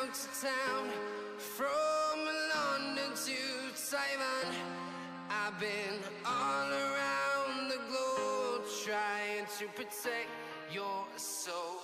town to town, from London to Taiwan. I've been all around the globe trying to protect your soul.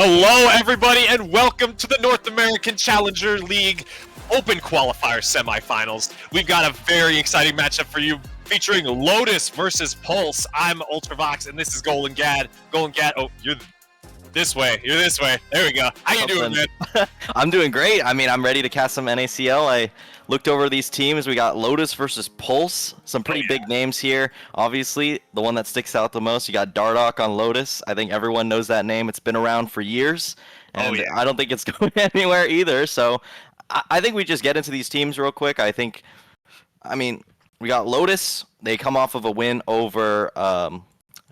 Hello, everybody, and welcome to the North American Challenger League Open Qualifier Semifinals. We've got a very exciting matchup for you, featuring Lotus versus Pulse. I'm Ultravox, and this is Golden Gad. Golden Gad, oh, you're this way. You're this way. There we go. How you doing, man? I'm doing great. I mean, I'm ready to cast some NACL. I looked over these teams. We got Lotus versus Pulse. Some pretty big names here. Obviously, the one that sticks out the most, you got Dardoch on Lotus. I think everyone knows that name. It's been around for years, and I don't think it's going anywhere either. So I think we just get into these teams real quick. I mean, we got Lotus. They come off of a win over, I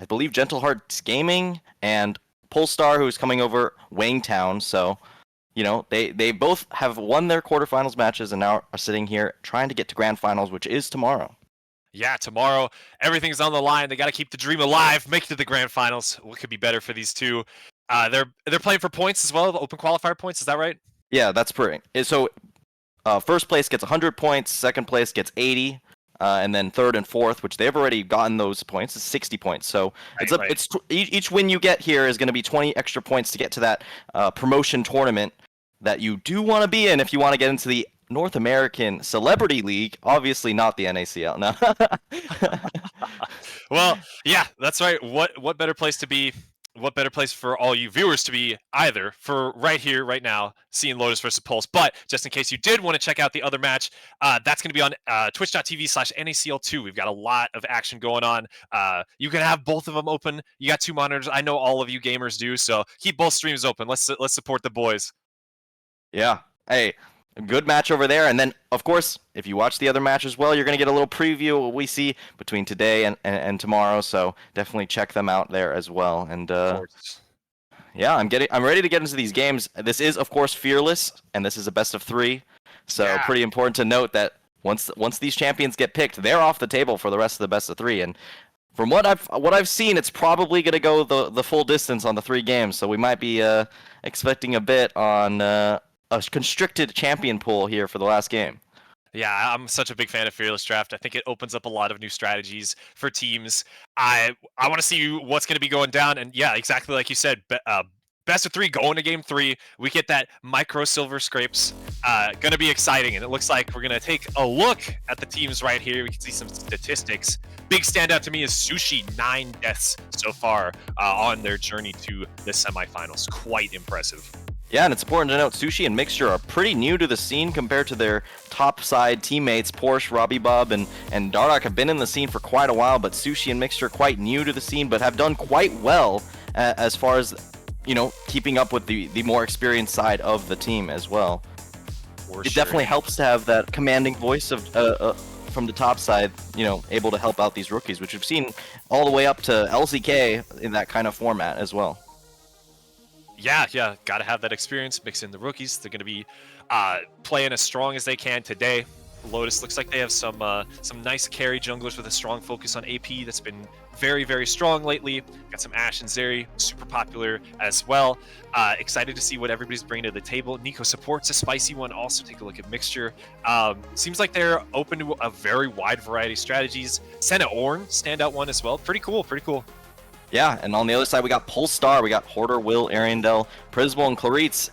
believe, Gentle Hearts Gaming, and Polestar, who's coming over Wangtown. So, you know, they both have won their quarterfinals matches and now are sitting here trying to get to grand finals, which is tomorrow. Yeah, tomorrow, everything's on the line. They got to keep the dream alive, make it to the grand finals. What could be better for these two? They're playing for points as well, the open qualifier points. Is that right? Yeah, that's pretty. So, first place gets 100 points, second place gets 80. And then third and fourth, which they've already gotten those points, is 60 points. So it's each win you get here is going to be 20 extra points to get to that promotion tournament that you do want to be in if you want to get into the North American Celebrity League. Obviously not the NACL. No. Well, yeah, that's right. What better place to be? What better place for all you viewers to be either for right here, right now, seeing Lotus versus Pulse. But just in case you did want to check out the other match, that's going to be on twitch.tv/NACL2. We've got a lot of action going on. You can have both of them open. You got two monitors. I know all of you gamers do, so keep both streams open. Let's support the boys. Yeah. Hey, good match over there. And then, of course, if you watch the other match as well, you're going to get a little preview of what we see between today and tomorrow. So definitely check them out there as well. And yeah, I'm ready to get into these games. This is, of course, Fearless, and this is a best of 3. So pretty important to note that once these champions get picked, they're off the table for the rest of the best of 3. And from what I've seen, it's probably going to go the full distance on the 3 games. So we might be expecting a bit on a constricted champion pool here for the last game. Yeah, I'm such a big fan of Fearless Draft. I think it opens up a lot of new strategies for teams. I want to see what's going to be going down. And yeah, exactly like you said, best of 3 going to game 3. We get that micro silver scrapes. Going to be exciting. And it looks like we're going to take a look at the teams right here. We can see some statistics. Big standout to me is Sushi, 9 deaths so far on their journey to the semifinals. Quite impressive. Yeah, and it's important to note Sushi and Mixture are pretty new to the scene compared to their top side teammates. Porsche, Robbie Bob, and Dardoch have been in the scene for quite a while, but Sushi and Mixture are quite new to the scene, but have done quite well as far as, you know, keeping up with the more experienced side of the team as well. It definitely helps to have that commanding voice of from the top side, you know, able to help out these rookies, which we've seen all the way up to LCK in that kind of format as well. Yeah, gotta have that experience. Mix in the rookies. They're gonna be playing as strong as they can today. Lotus looks like they have some nice carry junglers with a strong focus on AP that's been very, very strong lately. Got some Ashe and Zeri, super popular as well. Excited to see what everybody's bringing to the table. Nico supports a spicy one. Also take a look at Mixture. Seems like they're open to a very wide variety of strategies. Senna Ornn, standout one as well. Pretty cool. Yeah, and on the other side, we got Polestar, we got Hoarder, Will, Ariandel, Prismal, and Claritz.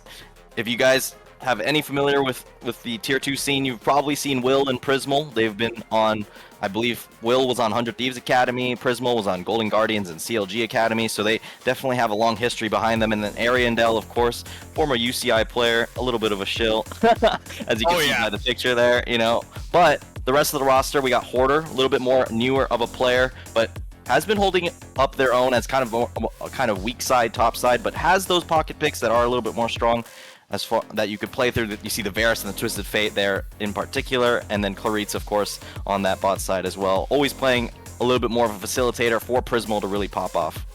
If you guys have any familiar with the Tier 2 scene, you've probably seen Will and Prismal. They've been on, I believe, Will was on 100 Thieves Academy, Prismal was on Golden Guardians and CLG Academy, so they definitely have a long history behind them. And then Ariandel, of course, former UCI player, a little bit of a shill, as you can see by the picture there, you know. But the rest of the roster, we got Hoarder, a little bit more newer of a player, but has been holding up their own as kind of a kind of weak side, top side, but has those pocket picks that are a little bit more strong as far that you could play through. You see the Varus and the Twisted Fate there in particular, and then Claritz, of course, on that bot side as well. Always playing a little bit more of a facilitator for Prismal to really pop off.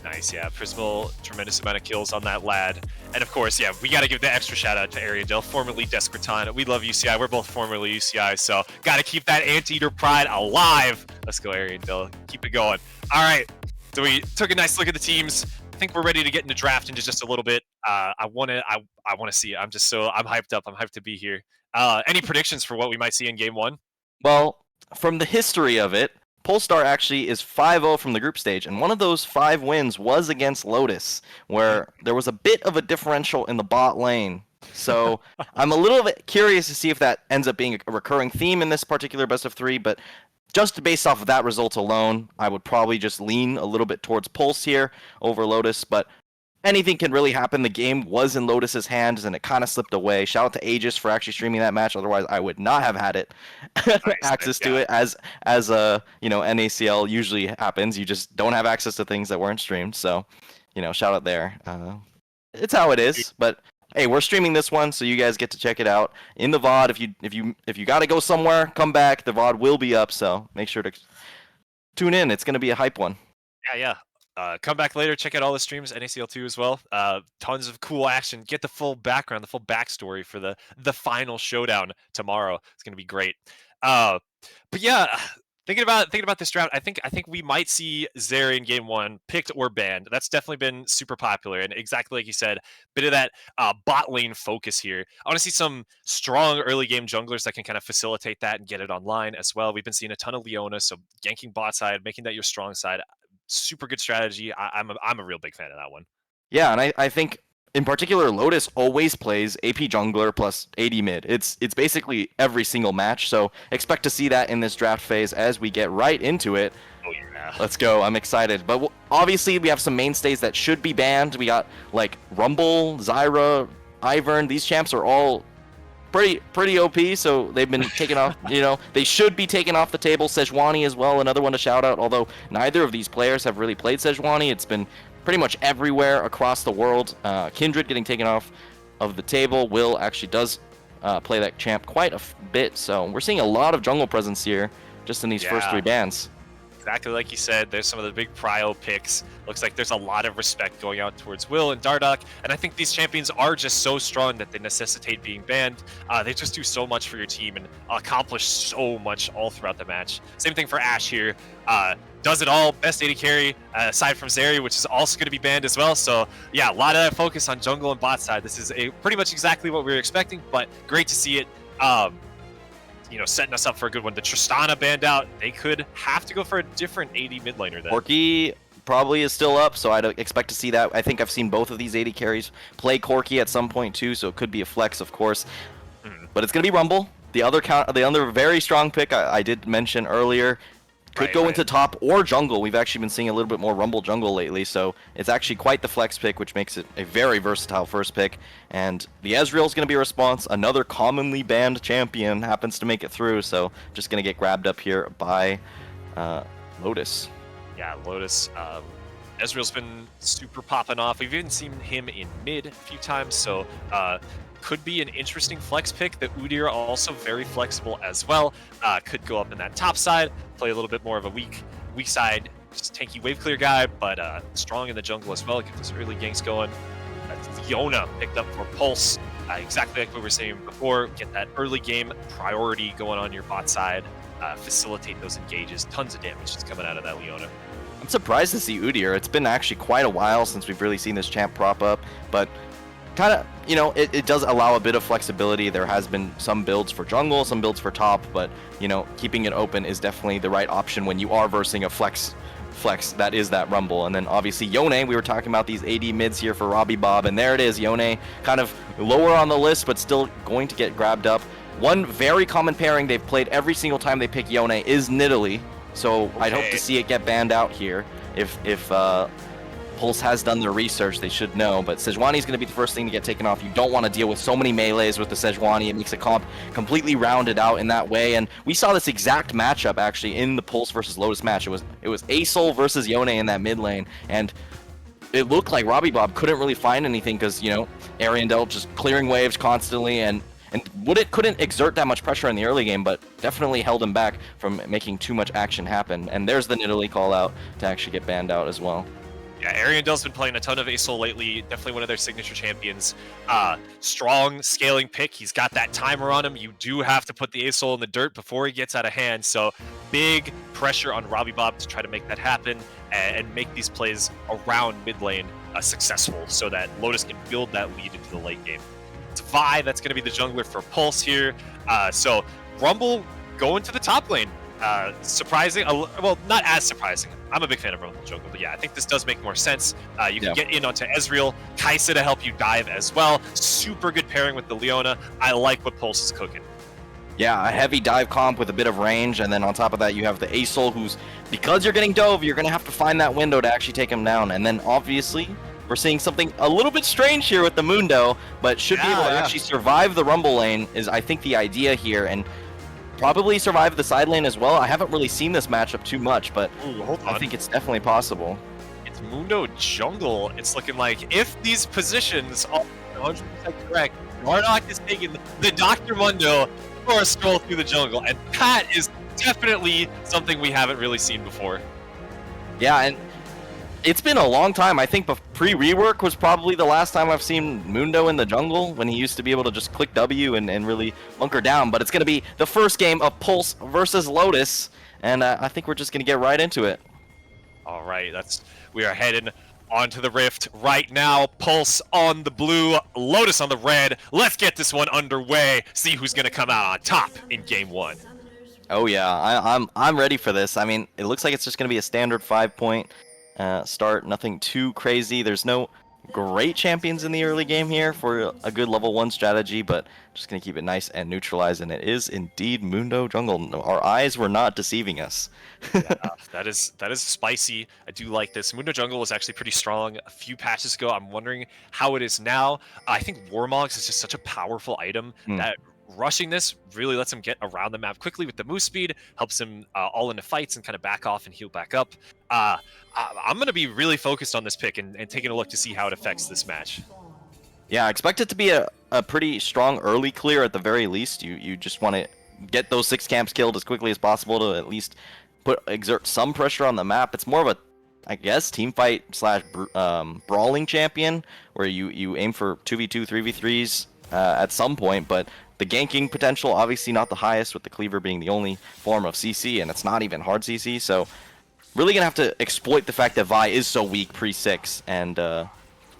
Nice, yeah. Prismal, tremendous amount of kills on that lad. And of course, yeah, we got to give the extra shout out to Ariandel, formerly Descraton. We love UCI. We're both formerly UCI, so got to keep that Anteater pride alive. Let's go, Ariandel. Keep it going. All right, so we took a nice look at the teams. I think we're ready to get into draft into just a little bit. I want to see it. I'm hyped up. I'm hyped to be here. Any predictions for what we might see in game 1? Well, from the history of it, Polestar actually is 5-0 from the group stage, and one of those 5 wins was against Lotus, where there was a bit of a differential in the bot lane. So I'm a little bit curious to see if that ends up being a recurring theme in this particular best of 3, but just based off of that result alone, I would probably just lean a little bit towards Pulse here over Lotus, but anything can really happen. The game was in Lotus's hands, and it kind of slipped away. Shout out to Aegis for actually streaming that match. Otherwise, I would not have had it access to it as NACL usually happens. You just don't have access to things that weren't streamed. So, shout out there. It's how it is. But hey, we're streaming this one, so you guys get to check it out in the VOD. If you got to go somewhere, come back. The VOD will be up, so make sure to tune in. It's going to be a hype one. Yeah. Come back later, check out all the streams, NACL2 as well. Tons of cool action. Get the full background, the full backstory for the final showdown tomorrow. It's gonna be great. But yeah, thinking about this draft, I think we might see Zeri in game 1 picked or banned. That's definitely been super popular, and exactly like you said, bit of that bot lane focus here. I want to see some strong early game junglers that can kind of facilitate that and get it online as well. We've been seeing a ton of Leona, so ganking bot side, making that your strong side. Super good strategy. I'm a real big fan of that one. Yeah, and I think in particular Lotus always plays AP jungler plus AD mid. It's basically every single match, so expect to see that in this draft phase as we get right into it. Oh yeah. Let's go. I'm excited. But obviously we have some mainstays that should be banned. We got like Rumble, Zyra, Ivern. These champs are all pretty OP, so they've been taken off. They should be taken off the table. Sejuani as well, another one to shout out. Although neither of these players have really played Sejuani, it's been pretty much everywhere across the world. Kindred getting taken off of the table. Will actually does play that champ quite a bit, so we're seeing a lot of jungle presence here just in these first 3 bans. Exactly like you said, there's some of the big prio picks. Looks like there's a lot of respect going out towards Will and Dardoch, and I think these champions are just so strong that they necessitate being banned. They just do so much for your team and accomplish so much all throughout the match. Same thing for Ashe here. Does it all, best AD carry, aside from Zeri, which is also going to be banned as well. So yeah, a lot of that focus on jungle and bot side. This is pretty much exactly what we were expecting, but great to see it. Setting us up for a good one. The Tristana banned out. They could have to go for a different AD mid laner then. Corki probably is still up, so I'd expect to see that. I think I've seen both of these AD carries play Corki at some point too, so it could be a flex, of course. But it's going to be Rumble. The other very strong pick I did mention earlier. Could go into top or jungle. We've actually been seeing a little bit more Rumble jungle lately, so it's actually quite the flex pick, which makes it a very versatile first pick. And the Ezreal's going to be a response. Another commonly banned champion happens to make it through, so just going to get grabbed up here by Lotus. Yeah, Lotus. Ezreal's been super popping off. We've even seen him in mid a few times, so could be an interesting flex pick. The Udyr also very flexible as well. Could go up in that top side, play a little bit more of a weak side, just tanky wave clear guy, but strong in the jungle as well. Get those early ganks going. Leona picked up for Pulse. Exactly like we were saying before, get that early game priority going on your bot side, facilitate those engages. Tons of damage just coming out of that Leona. I'm surprised to see Udyr. It's been actually quite a while since we've really seen this champ prop up, but kind of, it does allow a bit of flexibility. There has been some builds for jungle, some builds for top, but, keeping it open is definitely the right option when you are versing a flex that is that Rumble. And then obviously Yone, we were talking about these AD mids here for Robbie Bob, and there it is. Yone kind of lower on the list, but still going to get grabbed up. One very common pairing they've played every single time they pick Yone is Nidalee, so I'd hope to see it get banned out here. If Pulse has done their research, they should know, but Sejuani is going to be the first thing to get taken off. You don't want to deal with so many melees with the Sejuani. It makes a comp completely rounded out in that way, and we saw this exact matchup actually in the Pulse versus Lotus match. It was Asol versus Yone in that mid lane, and it looked like Robbie Bob couldn't really find anything because, Ariandel just clearing waves constantly, and couldn't exert that much pressure in the early game, but definitely held him back from making too much action happen. And there's the Nidalee call out to actually get banned out as well. Yeah, Ariandel's been playing a ton of Asol lately. Definitely one of their signature champions. Strong scaling pick. He's got that timer on him. You do have to put the Asol in the dirt before he gets out of hand. So big pressure on Robbie Bob to try to make that happen and make these plays around mid lane successful so that Lotus can build that lead into the late game. It's Vi that's going to be the jungler for Pulse here. So Rumble going to the top lane. Surprising, well, not as surprising. I'm a big fan of Rumble Jungle, but yeah, I think this does make more sense. You can get in onto Ezreal, Kaisa to help you dive as well. Super good pairing with the Leona. I like what Pulse is cooking. Yeah, a heavy dive comp with a bit of range, and then on top of that, you have the Asol, who's, because you're getting dove, you're going to have to find that window to actually take him down. And then, obviously, we're seeing something a little bit strange here with the Mundo, but should be able to actually survive the Rumble lane is, I think, the idea here, and probably survive the side lane as well. I haven't really seen this matchup too much, but I think it's definitely possible. It's Mundo Jungle. It's looking like, if these positions are 100% correct, Dardoch is taking the Dr. Mundo for a stroll through the jungle, and that is definitely something we haven't really seen before. Yeah, and it's been a long time. I think pre-rework was probably the last time I've seen Mundo in the jungle, when he used to be able to just click W and really bunker down. But it's going to be the first game of Pulse versus Lotus, and I think we're just going to get right into it. All right, we are heading onto the Rift right now. Pulse on the blue, Lotus on the red. Let's get this one underway. See who's going to come out on top in game 1. Oh yeah, I'm ready for this. I mean, it looks like it's just going to be a standard 5-point start. Nothing too crazy. There's no great champions in the early game here for a good level 1 strategy, but just going to keep it nice and neutralized, and it is indeed Mundo Jungle. Our eyes were not deceiving us. Yeah, that is spicy. I do like this. Mundo Jungle was actually pretty strong a few patches ago. I'm wondering how it is now. I think Warmogs is just such a powerful item that rushing this really lets him get around the map quickly with the move speed, helps him all into fights and kind of back off and heal back up. I'm going to be really focused on this pick and taking a look to see how it affects this match. Yeah, I expect it to be a pretty strong early clear at the very least. You just want to get those 6 camps killed as quickly as possible to at least exert some pressure on the map. It's more of a, I guess, team fight / brawling champion, where you aim for 2v2, 3v3s at some point, but the ganking potential, obviously not the highest, with the cleaver being the only form of CC, and it's not even hard CC, so really gonna have to exploit the fact that Vi is so weak pre-6, and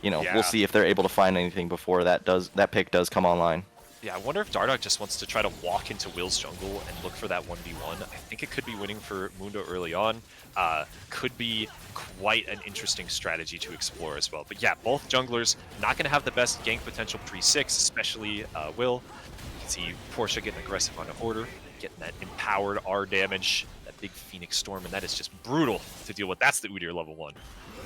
we'll see if they're able to find anything before that pick does come online. Yeah, I wonder if Dardoch just wants to try to walk into Will's jungle and look for that 1v1. I think it could be winning for Mundo early on. Could be quite an interesting strategy to explore as well. But yeah, both junglers not going to have the best gank potential pre-6, especially Will. You can see Portia getting aggressive on a Hoarder, getting that empowered R damage, that big Phoenix Storm, and that is just brutal to deal with. That's the Udyr level 1.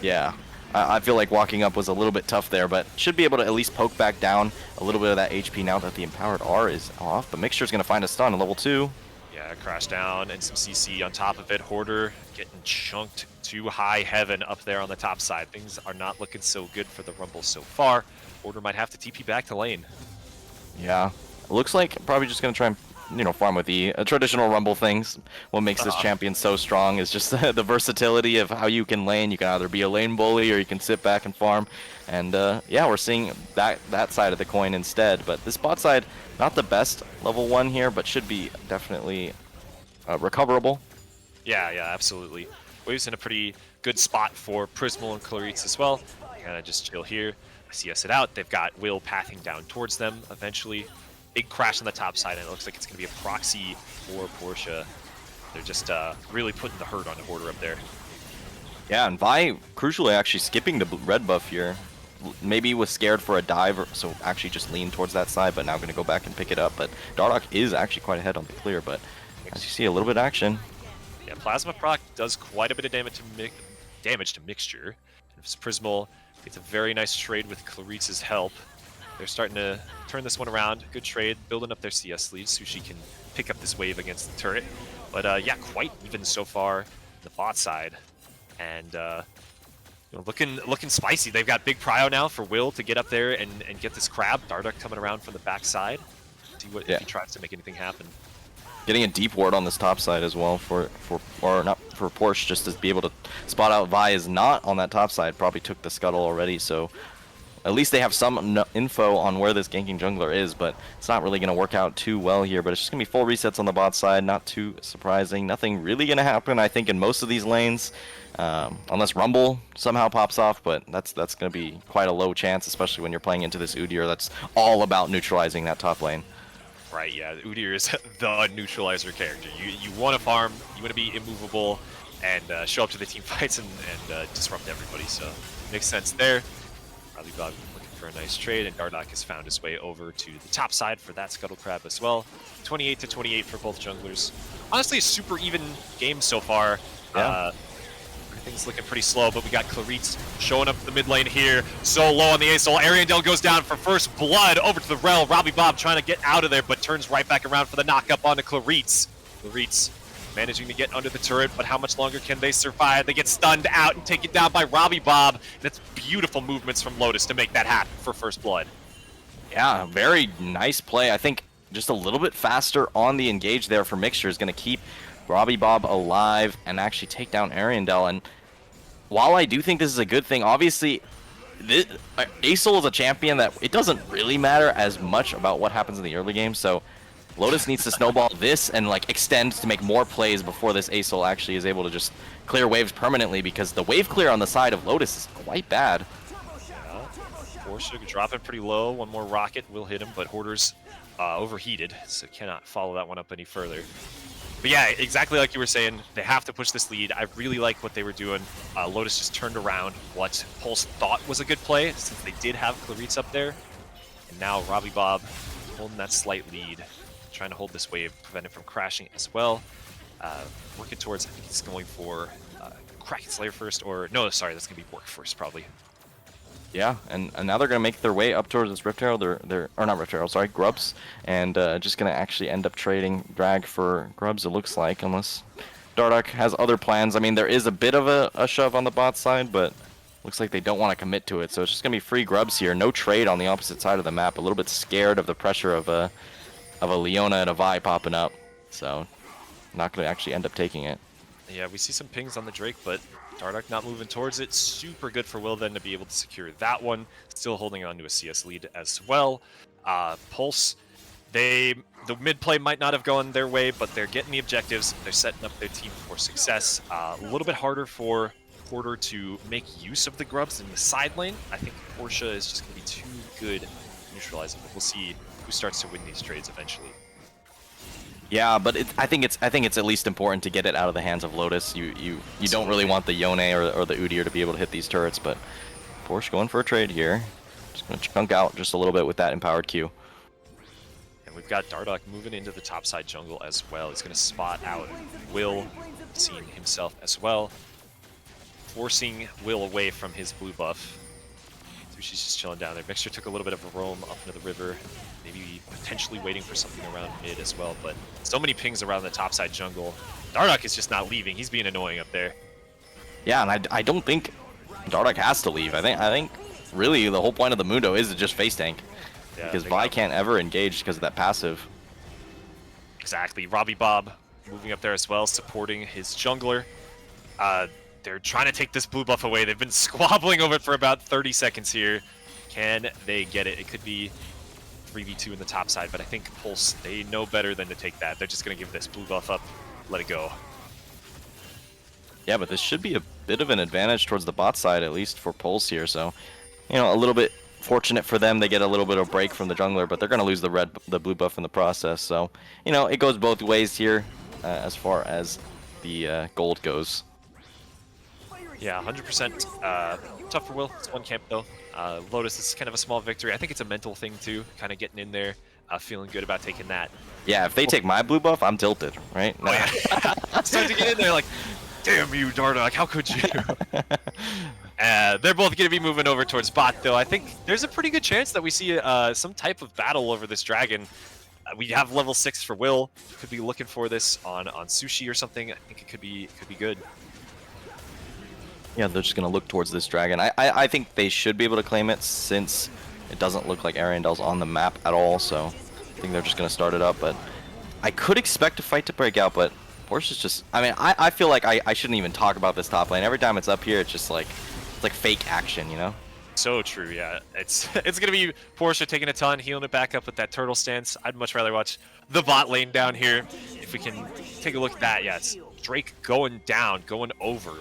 Yeah. I feel like walking up was a little bit tough there, but should be able to at least poke back down a little bit of that HP now that the empowered R is off. But Mixture's going to find a stun at level 2. Yeah, crash down and some CC on top of it. Hoarder getting chunked to high heaven up there on the top side. Things are not looking so good for the Rumble so far. Hoarder might have to TP back to lane. Yeah, it looks like probably just going to try and farm with the traditional Rumble things. What makes this champion so strong is just the versatility of how you can lane. You can either be a lane bully or you can sit back and farm. And yeah, we're seeing that side of the coin instead. But this bot side, not the best level 1 here, but should be definitely recoverable. Yeah, absolutely. Wave's in a pretty good spot for Prismal and Claritz as well. Kind of just chill here. CS it out. They've got Will pathing down towards them eventually. Big crash on the top side, and it looks like it's going to be a proxy for Portia. They're just really putting the hurt on the Hoarder up there. Yeah, and Vi, crucially, actually skipping the red buff here. Maybe was scared for a dive, so actually just leaned towards that side, but now going to go back and pick it up. But Dardoch is actually quite ahead on the clear, but as you see, a little bit of action. Yeah, Plasma proc does quite a bit of damage to Mixture. And Prismal gets a very nice trade with Claritz's help. They're starting to turn this one around. Good trade, building up their CS lead. Sushi can pick up this wave against the turret. But yeah, quite even so far the bot side. And looking spicy. They've got big prio now for Will to get up there and get this crab. Dardoch coming around from the backside. See if he tries to make anything happen. Getting a deep ward on this top side as well for Porsche, just to be able to spot out Vi is not on that top side. Probably took the scuttle already, so at least they have some info on where this ganking jungler is, but it's not really going to work out too well here. But it's just going to be full resets on the bot side, not too surprising. Nothing really going to happen, I think, in most of these lanes, unless Rumble somehow pops off, but that's going to be quite a low chance, especially when you're playing into this Udyr that's all about neutralizing that top lane. Right, yeah, Udyr is the neutralizer character. You want to farm, you want to be immovable, and show up to the team fights and disrupt everybody, so makes sense there. Probably Bob looking for a nice trade, and Dardoch has found his way over to the top side for that Scuttle Crab as well. 28 to 28 for both junglers. Honestly, a super even game so far. Yeah. Everything's looking pretty slow, but we got Claritz showing up the mid lane here. So low on the ASOL. Ariandel goes down for first blood over to the Rel. Robbie Bob trying to get out of there, but turns right back around for the knock-up onto Claritz. Claritz managing to get under the turret, but how much longer can they survive? They get stunned out and taken down by Robbie Bob. And it's beautiful movements from Lotus to make that happen for first blood. Yeah, very nice play. I think just a little bit faster on the engage there for Mixture is going to keep Robbie Bob alive and actually take down Ariandel. And while I do think this is a good thing, obviously, ASOL is a champion that it doesn't really matter as much about what happens in the early game. So Lotus needs to snowball this and like extend to make more plays before this ASOL actually is able to just clear waves permanently, because the wave clear on the side of Lotus is quite bad. Porsche dropping pretty low. One more rocket will hit him, but Hoarder's overheated, so cannot follow that one up any further. But yeah, exactly like you were saying, they have to push this lead. I really like what they were doing. Lotus just turned around what Pulse thought was a good play, since they did have Claritz up there. And now Robbie Bob holding that slight lead, trying to hold this wave, prevent it from crashing as well. Working towards, I think he's going for Kraken Slayer first, or no, sorry, that's going to be Bork first, probably. Yeah, and now they're gonna make their way up towards this Rift Herald, or not Rift Herald, sorry, Grubs, and just gonna actually end up trading Drag for Grubs, it looks like, unless Dardoch has other plans. I mean, there is a bit of a shove on the bot side, but looks like they don't want to commit to it, so it's just gonna be free Grubs here. No trade on the opposite side of the map. A little bit scared of the pressure of a Leona and a Vi popping up, so not gonna actually end up taking it. Yeah, we see some pings on the Drake, but Dardoch not moving towards it. Super good for Will then to be able to secure that one. Still holding on to a CS lead as well. Pulse, the mid play might not have gone their way, but they're getting the objectives. They're setting up their team for success. A little bit harder for Porter to make use of the Grubs in the side lane. I think Porsche is just going to be too good neutralizing. We'll see who starts to win these trades eventually. Yeah, but I think it's at least important to get it out of the hands of Lotus. You don't really want the Yone or the Udyr to be able to hit these turrets, but Porsche going for a trade here. Just gonna chunk out just a little bit with that empowered Q. And we've got Dardoch moving into the topside jungle as well. He's gonna spot out Will, seeing himself as well, forcing Will away from his blue buff. She's just chilling down there. Mixture took a little bit of a roam up into the river, maybe potentially waiting for something around mid as well, but so many pings around the topside jungle. Dardoch is just not leaving. He's being annoying up there. Yeah, and I don't think Dardoch has to leave. I think really the whole point of the Mundo is to just face tank, because Vi can't ever engage because of that passive. Exactly. Robbie Bob moving up there as well, supporting his jungler. They're trying to take this blue buff away. They've been squabbling over it for about 30 seconds here. Can they get it? It could be 3v2 in the top side, but I think Pulse, they know better than to take that. They're just going to give this blue buff up, let it go. Yeah, but this should be a bit of an advantage towards the bot side, at least for Pulse here. So, you know, a little bit fortunate for them. They get a little bit of break from the jungler, but they're going to lose the blue buff in the process. So, you know, it goes both ways here as far as the gold goes. Yeah, 100% tough for Will. It's one camp, though. Lotus is kind of a small victory. I think it's a mental thing, too, kind of getting in there, feeling good about taking that. Yeah, if they take my blue buff, I'm tilted, right? No. Oh, yeah. Start to get in there like, damn you, Dardoch, how could you? They're both going to be moving over towards bot, though. I think there's a pretty good chance that we see some type of battle over this dragon. We have level 6 for Will. Could be looking for this on Sushi or something. I think it could be good. Yeah, they're just going to look towards this dragon. I think they should be able to claim it, since it doesn't look like Ariandel's on the map at all, so I think they're just going to start it up. But I could expect a fight to break out, but Porsche's just... I mean, I feel like I shouldn't even talk about this top lane. Every time it's up here, it's just like... It's like fake action, you know? So true, yeah. It's going to be Porsche taking a ton, healing it back up with that turtle stance. I'd much rather watch the bot lane down here. If we can take a look at that, yeah, it's Drake going down, going over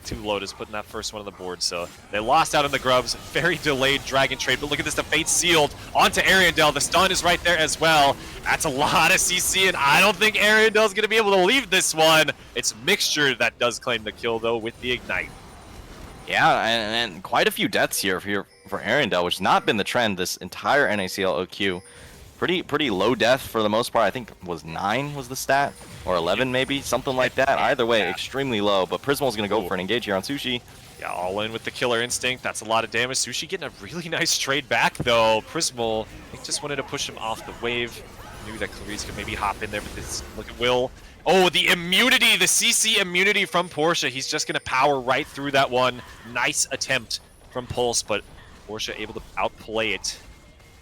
to Lotus, putting that first one on the board. So they lost out on the grubs. Very delayed Dragon trade, but look at this, the Fate sealed onto Ariandel. The stun is right there as well. That's a lot of CC, and I don't think Ariandel's going to be able to leave this one. It's Mixture that does claim the kill, though, with the Ignite. Yeah, and quite a few deaths here for Ariandel, which has not been the trend this entire NACL OQ. Pretty low death for the most part. I think was 9 was the stat, or 11 maybe, something like that. Either way, extremely low. But Prismal's gonna go for an engage here on Sushi. Yeah, all in with the Killer Instinct. That's a lot of damage. Sushi getting a really nice trade back though. Prismal, I think, just wanted to push him off the wave. Knew that Clarice could maybe hop in there with this. Look at Will. Oh, the immunity, the CC immunity from Portia. He's just gonna power right through that one. Nice attempt from Pulse, but Portia able to outplay it.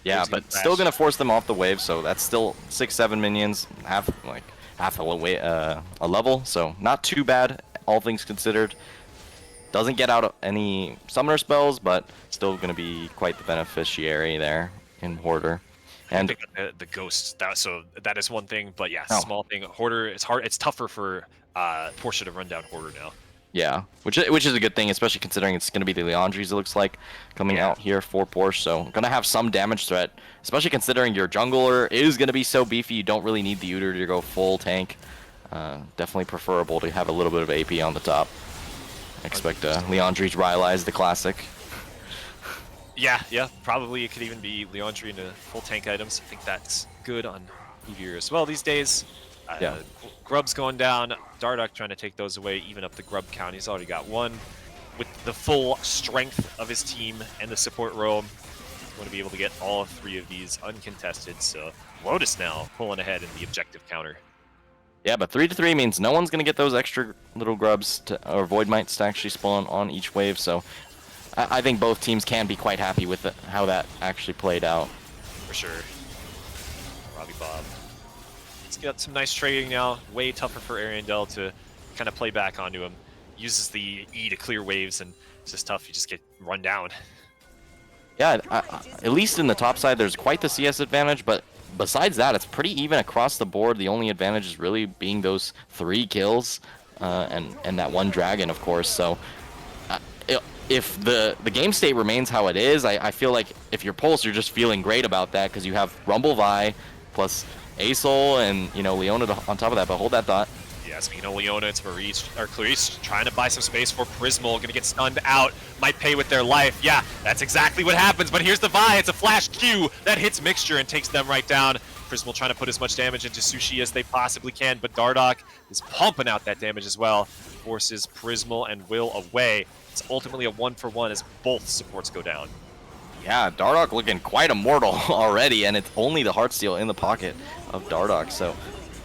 Yeah, but still gonna force them off the wave, so that's still 6-7 minions, half a level, so not too bad, all things considered. Doesn't get out any summoner spells, but still gonna be quite the beneficiary there in Hoarder. And the ghost, that is one thing, but yeah, small thing. Hoarder, it's hard. It's tougher for Portia to run down Hoarder now. Yeah, which is a good thing, especially considering it's going to be the Leandries, it looks like, coming out here for Porsche. So going to have some damage threat, especially considering your jungler is going to be so beefy. You don't really need the Uter to go full tank. Definitely preferable to have a little bit of AP on the top. Expect Leandries Rylai's the classic. Yeah, probably it could even be Leandry into full tank items. I think that's good on Evier as well these days. Yeah. Grub's going down. Dardoch trying to take those away, even up the grub count. He's already got one. With the full strength of his team and the support roam, he's going to be able to get all 3 of these uncontested. So Lotus now pulling ahead in the objective counter. Yeah, but 3-3 means no one's going to get those extra little grubs or void mites to actually spawn on each wave. So I think both teams can be quite happy with how that actually played out. For sure. Robbie Bob. He's got some nice trading now. Way tougher for Ariandel to kind of play back onto him. Uses the E to clear waves, and it's just tough. You just get run down. Yeah, at least in the top side, there's quite the CS advantage, but besides that, it's pretty even across the board. The only advantage is really being those 3 kills and that 1 dragon, of course. So if the game state remains how it is, I feel like if you're Pulse, you're just feeling great about that because you have Rumble Vi plus Asol and, Leona on top of that, but hold that thought. Yeah, speaking of Leona, it's Clarice trying to buy some space for Prismal. Gonna get stunned out, might pay with their life. Yeah, that's exactly what happens, but here's the Vi. It's a flash Q that hits Mixture and takes them right down. Prismal trying to put as much damage into Sushi as they possibly can, but Dardoch is pumping out that damage as well. Forces Prismal and Will away. It's ultimately a 1-for-1 as both supports go down. Yeah, Dardoch looking quite immortal already, and it's only the Heartsteel in the pocket of Dardoch. So,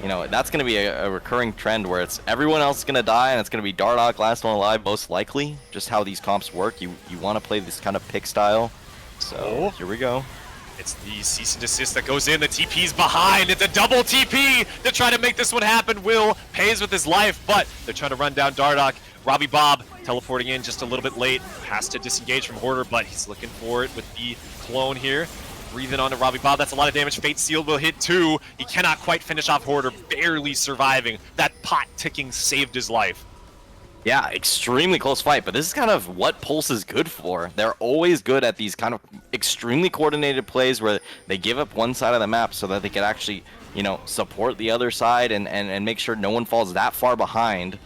that's going to be a recurring trend where it's everyone else is going to die, and it's going to be Dardoch last one alive, most likely. Just how these comps work. You want to play this kind of pick style. So, here we go. It's the cease and desist that goes in. The TP's behind. It's a double TP to try to make this one happen. Will pays with his life, but they're trying to run down Dardoch. Robbie Bob teleporting in just a little bit late. Has to disengage from Hoarder, but he's looking for it with the clone here. Breathing onto Robbie Bob. That's a lot of damage. Fate Sealed will hit 2. He cannot quite finish off Hoarder, barely surviving. That pot ticking saved his life. Yeah, extremely close fight, but this is kind of what Pulse is good for. They're always good at these kind of extremely coordinated plays where they give up one side of the map so that they can actually, support the other side and make sure no one falls that far behind.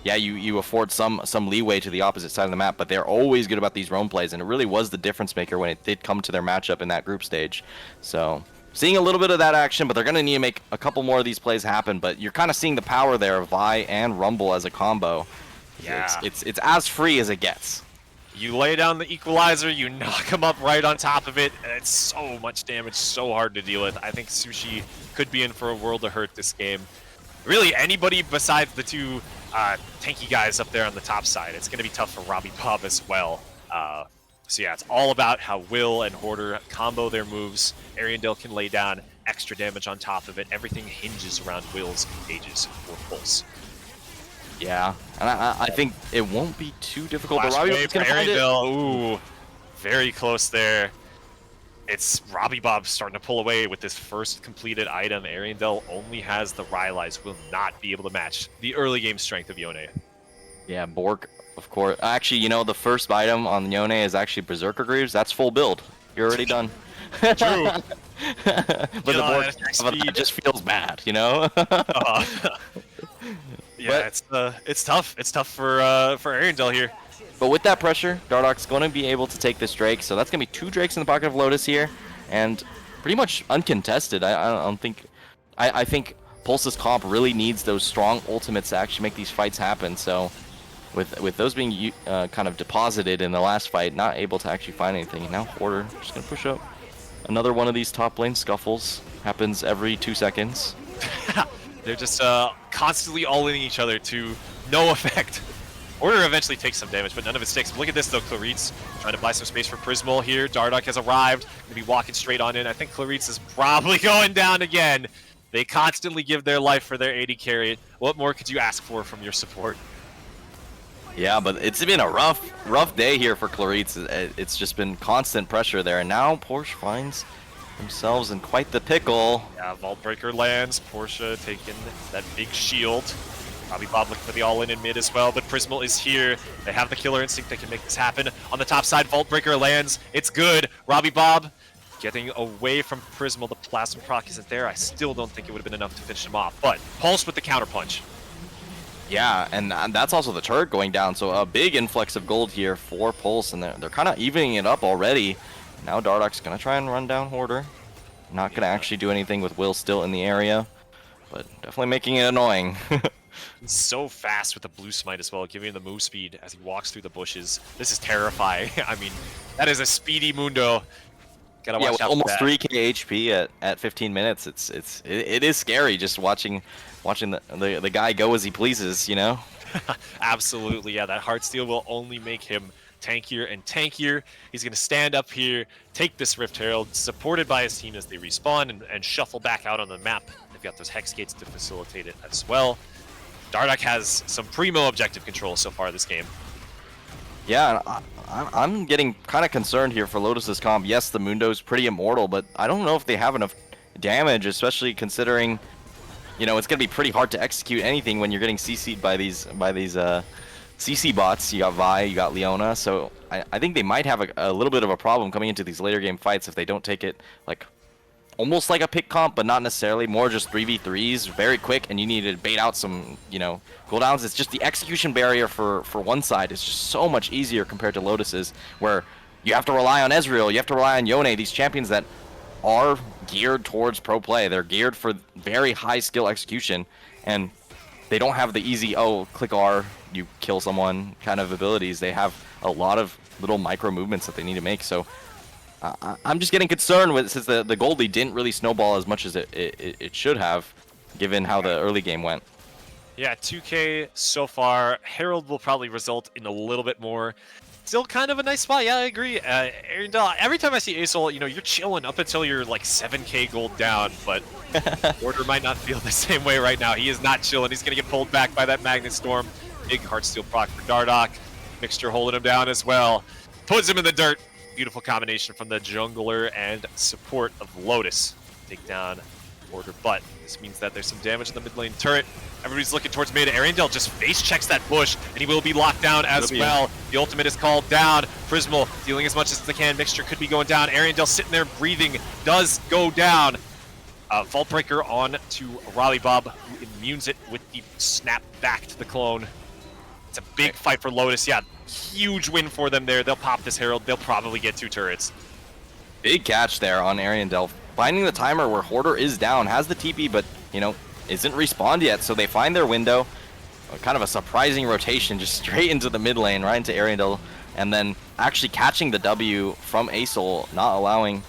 Yeah, you afford some leeway to the opposite side of the map, but they're always good about these roam plays, and it really was the difference maker when it did come to their matchup in that group stage. So, seeing a little bit of that action, but they're going to need to make a couple more of these plays happen, but you're kind of seeing the power there of Vi and Rumble as a combo. Yeah. It's as free as it gets. You lay down the equalizer, you knock him up right on top of it, and it's so much damage, so hard to deal with. I think Sushi could be in for a world of hurt this game. Really, anybody besides the 2 tanky guys up there on the top side. It's going to be tough for Robbie Bob as well. So yeah, it's all about how Will and Hoarder combo their moves. Ariandel can lay down extra damage on top of it. Everything hinges around Will's engages for Pulse. Yeah, and I think it won't be too difficult. Flash But Robbie wave for Ariandel. Ooh, very close there. It's Robbie Bob starting to pull away with this first completed item. Ariandel only has the Rylai's, will not be able to match the early game strength of Yone. Yeah, Bork Of course. Actually, you know, the first item on Yone is actually Berserker Greaves. That's full build. You're already done. True. But the board that just feels bad, you know? uh, yeah, it's tough. It's tough for Arendelle here. But with that pressure, Dardoch's going to be able to take this Drake. So that's going to be 2 Drakes in the pocket of Lotus here. And pretty much uncontested. I don't think... I think Pulse's comp really needs those strong ultimates to actually make these fights happen. So with those being kind of deposited in the last fight, not able to actually find anything. And now Hoarder just going to push up. Another one of these top lane scuffles. Happens every 2 seconds. They're just constantly all-inning each other to no effect. Order eventually takes some damage, but none of it sticks. Look at this, though. Claritz trying to buy some space for Prismal here. Dardoch has arrived. Going to be walking straight on in. I think Claritz is probably going down again. They constantly give their life for their AD carry. What more could you ask for from your support? Yeah, but it's been a rough day here for Claritz. It's just been constant pressure there. And now Porsche finds themselves in quite the pickle. Yeah, Vault Breaker lands. Porsche taking that big shield. Robbie Bob looking for the all-in in mid as well, but Prismal is here. They have the killer instinct that can make this happen. On the top side, Vault Breaker lands. It's good. Robbie Bob getting away from Prismal. The Plasma proc isn't there. I still don't think it would have been enough to finish him off, but Pulse with the counterpunch. Yeah, and that's also the turret going down, so a big influx of gold here for Pulse, and they're kind of evening it up already. Now Dardoch's going to try and run down Hoarder. Not going to actually do anything with Will still in the area, but definitely making it annoying. He's so fast with the blue smite as well, giving him the move speed as he walks through the bushes. This is terrifying. I mean, that is a speedy Mundo. Gotta watch with out almost for that. 3k HP at 15 minutes. It is scary just watching the guy go as he pleases, you know? Absolutely, yeah. That Heartsteel will only make him tankier and tankier. He's going to stand up here, take this Rift Herald, supported by his team as they respawn and shuffle back out on the map. They've got those Hex Gates to facilitate it as well. Dardoch has some primo objective control so far this game. Yeah, I'm getting kind of concerned here for Lotus's comp. Yes, the Mundo's pretty immortal, but I don't know if they have enough damage, especially considering, you know, it's going to be pretty hard to execute anything when you're getting CC'd by these CC bots. You got Vi, you got Leona, so I think they might have a little bit of a problem coming into these later game fights if they don't take it like almost like a pick comp, but not necessarily. More just 3v3s, very quick, and you need to bait out some, you know, cooldowns. It's just the execution barrier for one side is just so much easier compared to Lotus's, where you have to rely on Ezreal, you have to rely on Yone, these champions that are geared towards pro play. They're geared for very high skill execution, and they don't have the easy, oh, click R, you kill someone kind of abilities. They have a lot of little micro movements that they need to make, so I'm just getting concerned with, since the gold lead didn't really snowball as much as it should have, given how the early game went. Yeah, 2K so far. Herald will probably result in a little bit more. Still kind of a nice spot. Yeah, I agree. Arendelle, every time I see Acel, you know, you're chilling up until you're like 7K gold down, but Order might not feel the same way right now. He is not chilling. He's going to get pulled back by that Magnet Storm. Big Heartsteel proc for Dardoch. Mixture holding him down as well. Puts him in the dirt. Beautiful combination from the jungler and support of Lotus. Take down Order, but this means that there's some damage in the mid lane turret. Everybody's looking towards mid. Arendelle just face checks that bush, and he will be locked down as well. The ultimate is called down. Prismal dealing as much as they can. Mixture could be going down. Arendelle sitting there breathing, does go down. Vault Breaker on to Raleigh Bob, who immunes it with the snap back to the clone. It's a big fight for Lotus. Yeah, huge win for them there. They'll pop this Herald. They'll probably get 2 turrets. Big catch there on Arendelle. Finding the timer where Hoarder is down, has the TP, but, you know, isn't respawned yet. So they find their window. Kind of a surprising rotation, just straight into the mid lane, right into Arendelle. And then actually catching the W from Acel, not allowing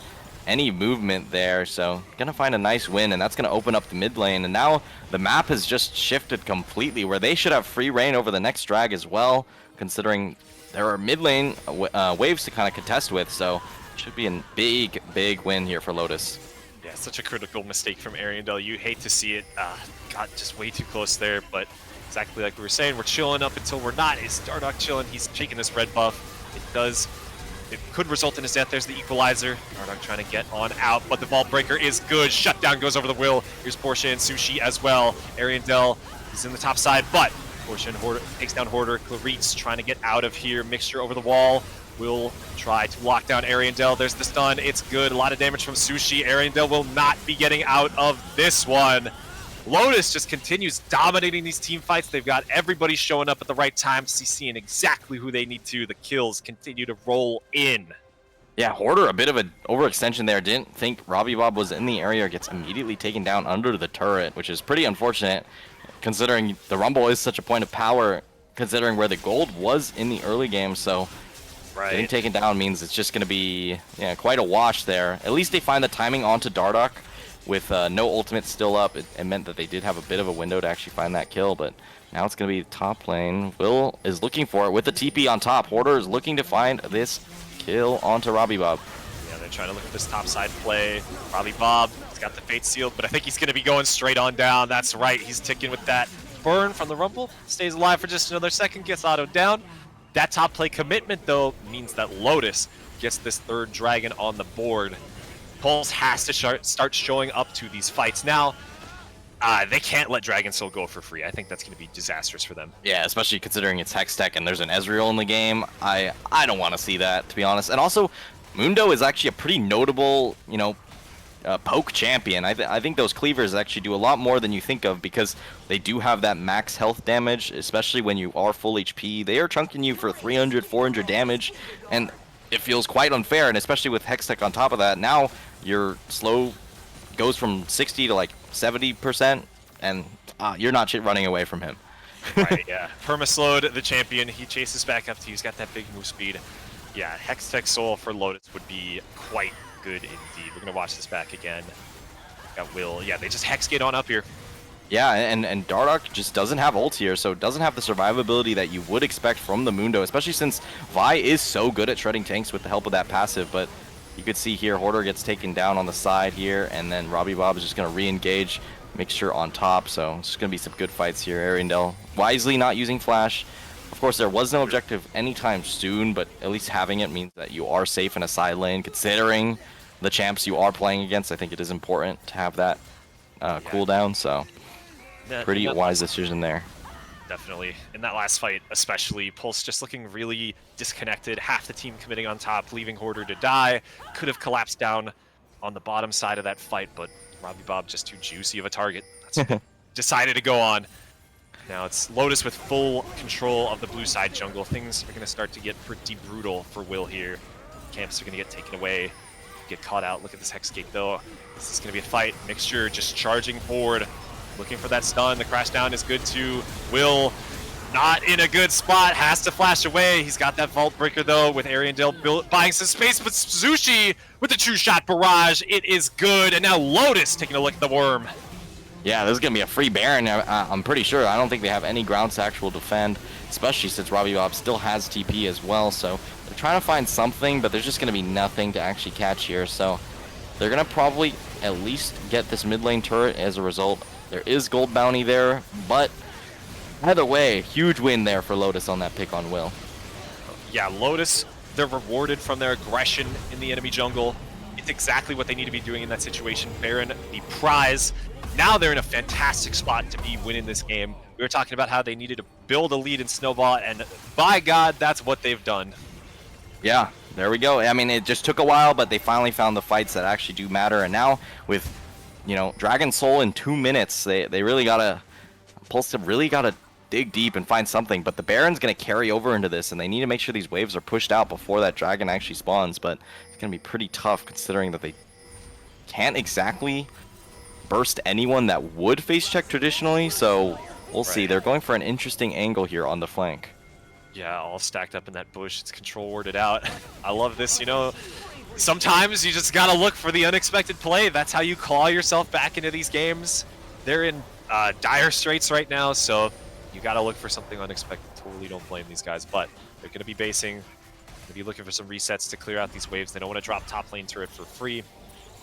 any movement there. So gonna find a nice win, and that's gonna open up the mid lane. And now the map has just shifted completely, where they should have free reign over the next drag as well, considering there are mid lane waves to kind of contest with. So it should be a big win here for Lotus. Yeah, such a critical mistake from Arendelle. You hate to see it. Got just way too close there, but exactly like we were saying, we're chilling up until we're not. Is Dardoch chilling? He's taking this red buff. It could result in his death. There's the equalizer. Dardoch trying to get on out, but the Vault Breaker is good. Shutdown goes over the will. Here's Porsche and Sushi as well. Arendelle is in the top side, but Portion Hoarder takes down Hoarder. Claritz trying to get out of here. Mixture over the wall. Will try to lock down Ariandel. There's the stun. It's good. A lot of damage from Sushi. Ariandel will not be getting out of this one. Lotus just continues dominating these team fights. They've got everybody showing up at the right time, CCing exactly who they need to. The kills continue to roll in. Yeah, Hoarder, a bit of an overextension there. Didn't think Robbie Bob was in the area. Gets immediately taken down under the turret, which is pretty unfortunate considering the Rumble is such a point of power, considering where the gold was in the early game. So getting taken down means it's just going to be quite a wash there. At least they find the timing onto Dardoch with no ultimate still up. It meant that they did have a bit of a window to actually find that kill, but now it's going to be top lane. Will is looking for it with the TP on top. Hoarder is looking to find this kill onto Robbie Bob. Yeah, they're trying to look at this top side play. Robbie Bob, he's got the fate sealed, but I think he's going to be going straight on down. That's right, he's ticking with that burn from the Rumble. Stays alive for just another second, gets autoed down. That top play commitment, though, means that Lotus gets this third dragon on the board. Pulse has to start showing up to these fights now. They can't let Dragon Soul go for free. I think that's going to be disastrous for them. Yeah, especially considering it's Hex Tech and there's an Ezreal in the game. I don't want to see that, to be honest. And also, Mundo is actually a pretty notable, poke champion. I think those cleavers actually do a lot more than you think of because they do have that max health damage, especially when you are full HP. They are chunking you for 300, 400 damage, and it feels quite unfair, and especially with Hextech on top of that. Now your slow goes from 60 to like 70%, and you're not running away from him. Right, yeah. Permaslowed the champion. He chases back up to you. He's got that big move speed. Yeah, Hextech Soul for Lotus would be quite good indeed. We're going to watch this back again. Got Will. Yeah, they just Hexgate on up here. Yeah, and Dardoch just doesn't have ult here, so doesn't have the survivability that you would expect from the Mundo, especially since Vi is so good at shredding tanks with the help of that passive. But you could see here, Hoarder gets taken down on the side here, and then Robbie Bob is just going to re-engage, Mixture on top, so it's going to be some good fights here. Ariandel wisely not using Flash. Of course, there was no objective anytime soon, but at least having it means that you are safe in a side lane, considering the champs you are playing against. I think it is important to have that cooldown, so pretty wise decision there. Definitely. In that last fight, especially, Pulse just looking really disconnected. Half the team committing on top, leaving Hoarder to die. Could have collapsed down on the bottom side of that fight, but Robbie Bob just too juicy of a target. Decided to go on. Now it's Lotus with full control of the blue side jungle. Things are going to start to get pretty brutal for Will here. Camps are going to get taken away, get caught out. Look at this Hexgate though. This is going to be a fight. Mixture just charging forward, looking for that stun. The crash down is good too. Will not in a good spot, has to flash away. He's got that Vault Breaker though with Ariandel buying some space, but Sushi with the true shot barrage. It is good, and now Lotus taking a look at the worm. Yeah, this is going to be a free Baron, I'm pretty sure. I don't think they have any grounds to actual defend, especially since Robbie Bob still has TP as well. So they're trying to find something, but there's just going to be nothing to actually catch here. So they're going to probably at least get this mid lane turret as a result. There is gold bounty there, but either way, huge win there for Lotus on that pick on Will. Yeah, Lotus, they're rewarded from their aggression in the enemy jungle. It's exactly what they need to be doing in that situation. Baron, the prize. Now they're in a fantastic spot to be winning this game. We were talking about how they needed to build a lead in Snowball, and by God, that's what they've done. Yeah, there we go. I mean, it just took a while, but they finally found the fights that actually do matter. And now with, Dragon Soul in 2 minutes, they really gotta, Pulse really gotta dig deep and find something. But the Baron's gonna carry over into this, and they need to make sure these waves are pushed out before that dragon actually spawns. But it's gonna be pretty tough considering that they can't exactly burst anyone that would face check traditionally, so we'll see. They're going for an interesting angle here on the flank. Yeah, all stacked up in that bush. It's control warded out. I love this, sometimes you just gotta look for the unexpected play. That's how you claw yourself back into these games. They're in dire straits right now, so you gotta look for something unexpected. Totally don't blame these guys, but they're gonna be basing, gonna be looking for some resets to clear out these waves. They don't want to drop top lane turret for free.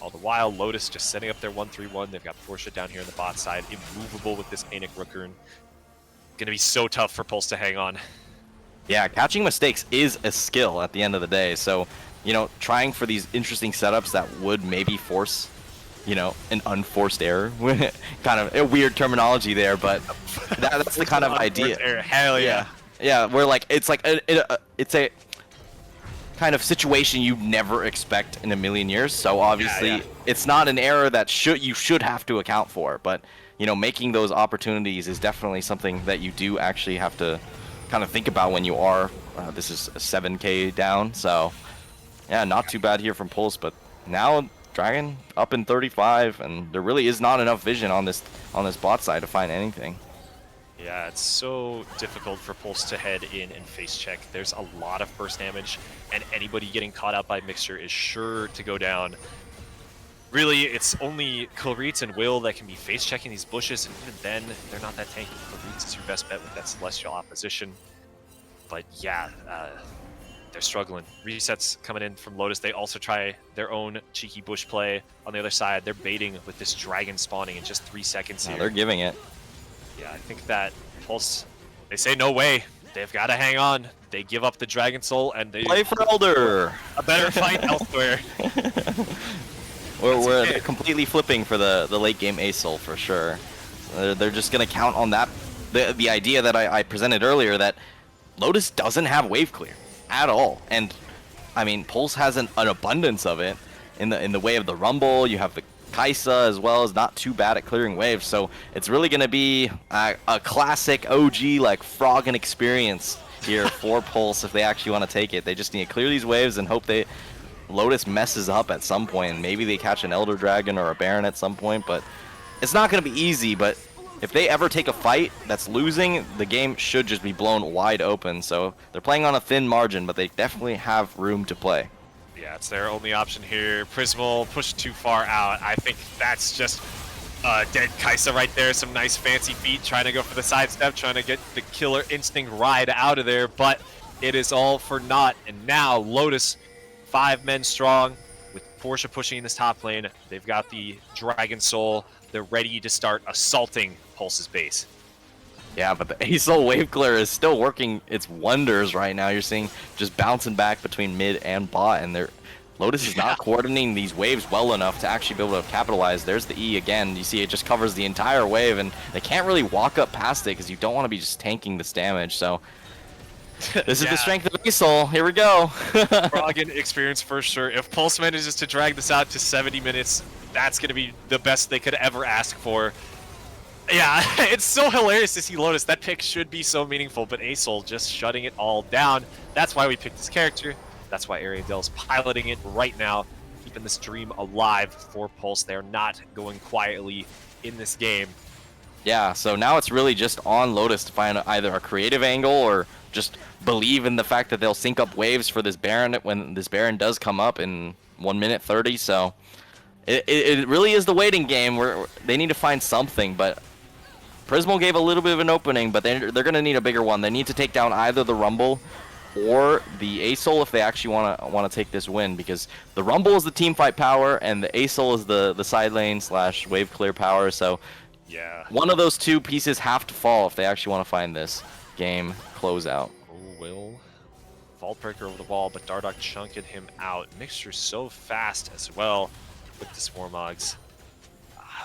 All the while, Lotus just setting up their 1-3-1. They've got Portia down here on the bot side, immovable with this Panic Rookery. Gonna be so tough for Pulse to hang on. Yeah, catching mistakes is a skill at the end of the day. So, trying for these interesting setups that would maybe force, you know, an unforced error. Kind of a weird terminology there, but that's the kind of idea. Hell yeah. Yeah, where like it's like it's a kind of situation you never expect in a million years. So obviously, it's not an error that you should have to account for. But you know, making those opportunities is definitely something that you do actually have to kind of think about when you are. This is a 7K down, so yeah, not too bad here from Pulse. But now Dragon up in 35, and there really is not enough vision on this bot side to find anything. Yeah, it's so difficult for Pulse to head in and face check. There's a lot of burst damage, and anybody getting caught out by Mixture is sure to go down. Really, it's only Claritz and Will that can be face checking these bushes, and even then, they're not that tanky. Claritz is your best bet with that Celestial opposition. But yeah, they're struggling. Resets coming in from Lotus. They also try their own cheeky bush play on the other side. They're baiting with this dragon spawning in just 3 seconds here. They're giving it. Yeah, I think that Pulse, they say no way. They've got to hang on. They give up the Dragon Soul and they play for Elder. A better fight elsewhere. We're completely flipping for the late game ASOL for sure. They're just gonna count on that. The idea that I presented earlier that Lotus doesn't have wave clear at all, and I mean Pulse has an abundance of it in the way of the Rumble. You have the Kaisa as well, is not too bad at clearing waves, so it's really going to be a classic OG like Froggen experience here for Pulse if they actually want to take it. They just need to clear these waves and hope Lotus messes up at some point, and maybe they catch an Elder Dragon or a Baron at some point, but it's not going to be easy. But if they ever take a fight that's losing, the game should just be blown wide open, so they're playing on a thin margin, but they definitely have room to play. Yeah, it's their only option here. Prismal pushed too far out. I think that's just dead Kaisa right there. Some nice fancy feet, trying to go for the sidestep, trying to get the killer instinct ride out of there, but it is all for naught. And now Lotus, 5 men strong, with Portia pushing in this top lane. They've got the Dragon Soul. They're ready to start assaulting Pulse's base. Yeah, but the ASOL wave clear is still working its wonders right now. You're seeing just bouncing back between mid and bot, and Lotus is not coordinating these waves well enough to actually be able to capitalize. There's the E again. You see it just covers the entire wave, and they can't really walk up past it because you don't want to be just tanking this damage. So this is the strength of ASOL. Here we go. Froggen experience for sure. If Pulse manages to drag this out to 70 minutes, that's going to be the best they could ever ask for. Yeah, it's so hilarious to see Lotus. That pick should be so meaningful, but ASOL just shutting it all down. That's why we picked this character. That's why Ariandel's piloting it right now, keeping this dream alive for Pulse. They're not going quietly in this game. Yeah, so now it's really just on Lotus to find either a creative angle or just believe in the fact that they'll sync up waves for this Baron when this Baron does come up in 1 minute 30. So it really is the waiting game where they need to find something, but Prismal gave a little bit of an opening, but they're going to need a bigger one. They need to take down either the Rumble or the ASOL if they actually want to take this win, because the Rumble is the team fight power and the ASOL is the side lane / wave clear power. So yeah, one of those two pieces have to fall if they actually want to find this game closeout. Oh, Will. Vault Breaker over the wall, but Dardoch chunking him out. Mixture's so fast as well with the Swarmogs.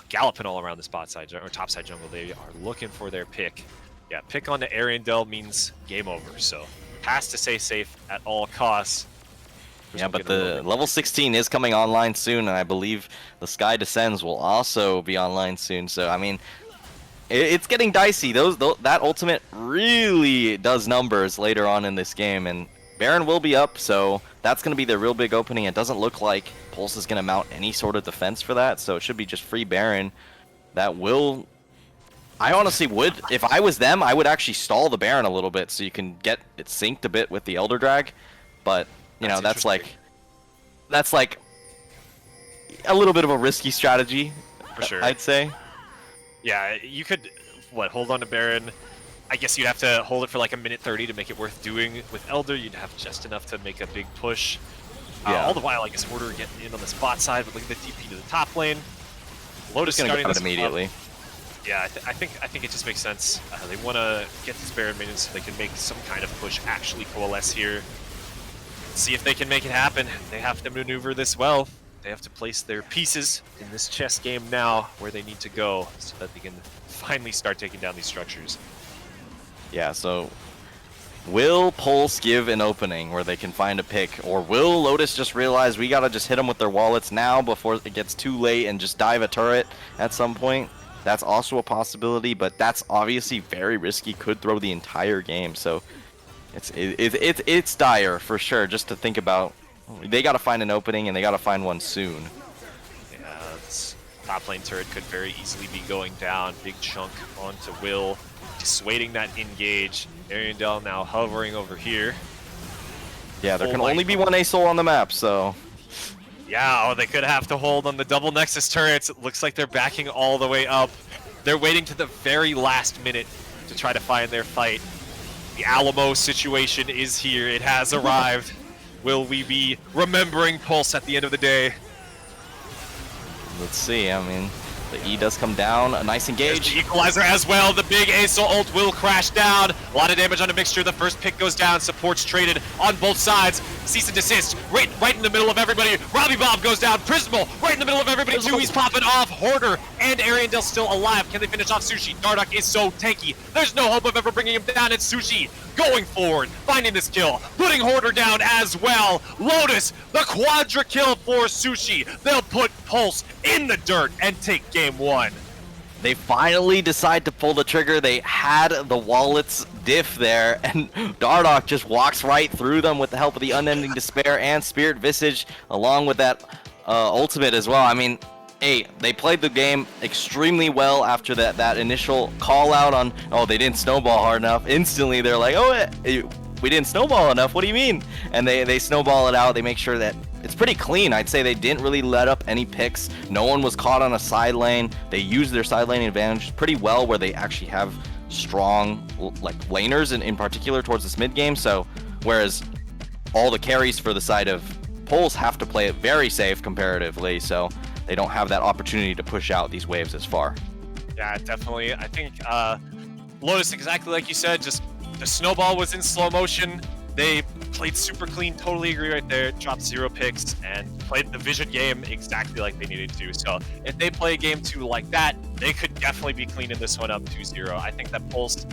Galloping all around the spot side or top side jungle. They are looking for their pick. Yeah, pick on the Ariandel means game over, so has to stay safe at all costs. Yeah, but the level 16 is coming online soon, and I believe the Sky Descends will also be online soon. So I mean, it's getting dicey. That ultimate really does numbers later on in this game, and Baron will be up, so that's going to be the real big opening. It doesn't look like Pulse is going to mount any sort of defense for that, so it should be just free Baron. That will... I honestly would, if I was them, I would actually stall the Baron a little bit so you can get it synced a bit with the Elder Drag. But, you know, that's like a little bit of a risky strategy, for sure, I'd say. Yeah, you could, hold on to Baron. I guess you'd have to hold it for like 1 minute 30 to make it worth doing. With Elder, you'd have just enough to make a big push. All the while, I guess, Order getting in on the spot side, but look at the TP to the top lane. Lotus gonna starting go this immediately. Yeah, I think it just makes sense. They want to get these Baron minions so they can make some kind of push, actually coalesce here. See if they can make it happen. They have to maneuver this well. They have to place their pieces in this chess game now where they need to go so that they can finally start taking down these structures. Yeah, so will Pulse give an opening where they can find a pick, or will Lotus just realize we gotta just hit them with their wallets now before it gets too late and just dive a turret at some point? That's also a possibility, but that's obviously very risky. Could throw the entire game, so it's dire for sure. Just to think about, they gotta find an opening and they gotta find one soon. Yeah, top lane turret could very easily be going down. Big chunk onto Will, dissuading that engage. Ariandel now hovering over here. Yeah, there can only be one ASOL on the map, so... Yeah, they could have to hold on the double Nexus turrets. It looks like they're backing all the way up. They're waiting to the very last minute to try to find their fight. The Alamo situation is here. It has arrived. Will we be remembering Pulse at the end of the day? Let's see, I mean... The E does come down, a nice engage. The equalizer as well. The big ASOL ult will crash down. A lot of damage on a mixture. The first pick goes down. Supports traded on both sides. Cease and desist. Right in the middle of everybody. Robbie Bob goes down. Prismal right in the middle of everybody too. He's popping off. Hoarder and Ariandel still alive. Can they finish off Sushi? Dardoch is so tanky. There's no hope of ever bringing him down. It's Sushi going forward, finding this kill, putting Hoarder down as well. Lotus, the quadra kill for Sushi. They'll put Pulse in the dirt and take game one. They finally decide to pull the trigger. They had the wallets diff there, and Dardoch just walks right through them with the help of the Unending Despair and Spirit Visage, along with that ultimate as well. I mean, hey, they played the game extremely well after that initial call out on, oh, they didn't snowball hard enough. Instantly, they're like, oh, we didn't snowball enough. What do you mean? And they snowball it out. They make sure that it's pretty clean. I'd say they didn't really let up any picks. No one was caught on a side lane. They used their side lane advantage pretty well, where they actually have strong like laners in particular towards this mid game. So whereas all the carries for the side of Pulse have to play it very safe comparatively, so they don't have that opportunity to push out these waves as far. Yeah, definitely. I think Lotus, exactly like you said, just the snowball was in slow motion. They played super clean, totally agree right there, dropped 0 picks, and played the vision game exactly like they needed to. So if they play game 2 like that, they could definitely be cleaning this one up 2-0. I think that Pulse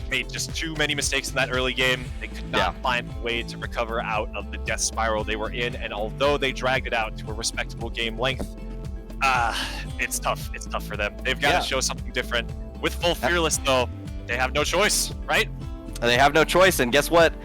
made just too many mistakes in that early game. They could not find a way to recover out of the death spiral they were in, and although they dragged it out to a respectable game length, it's tough. It's tough for them. They've got to show something different. With full Fearless, though, they have no choice, right? They have no choice, and guess what?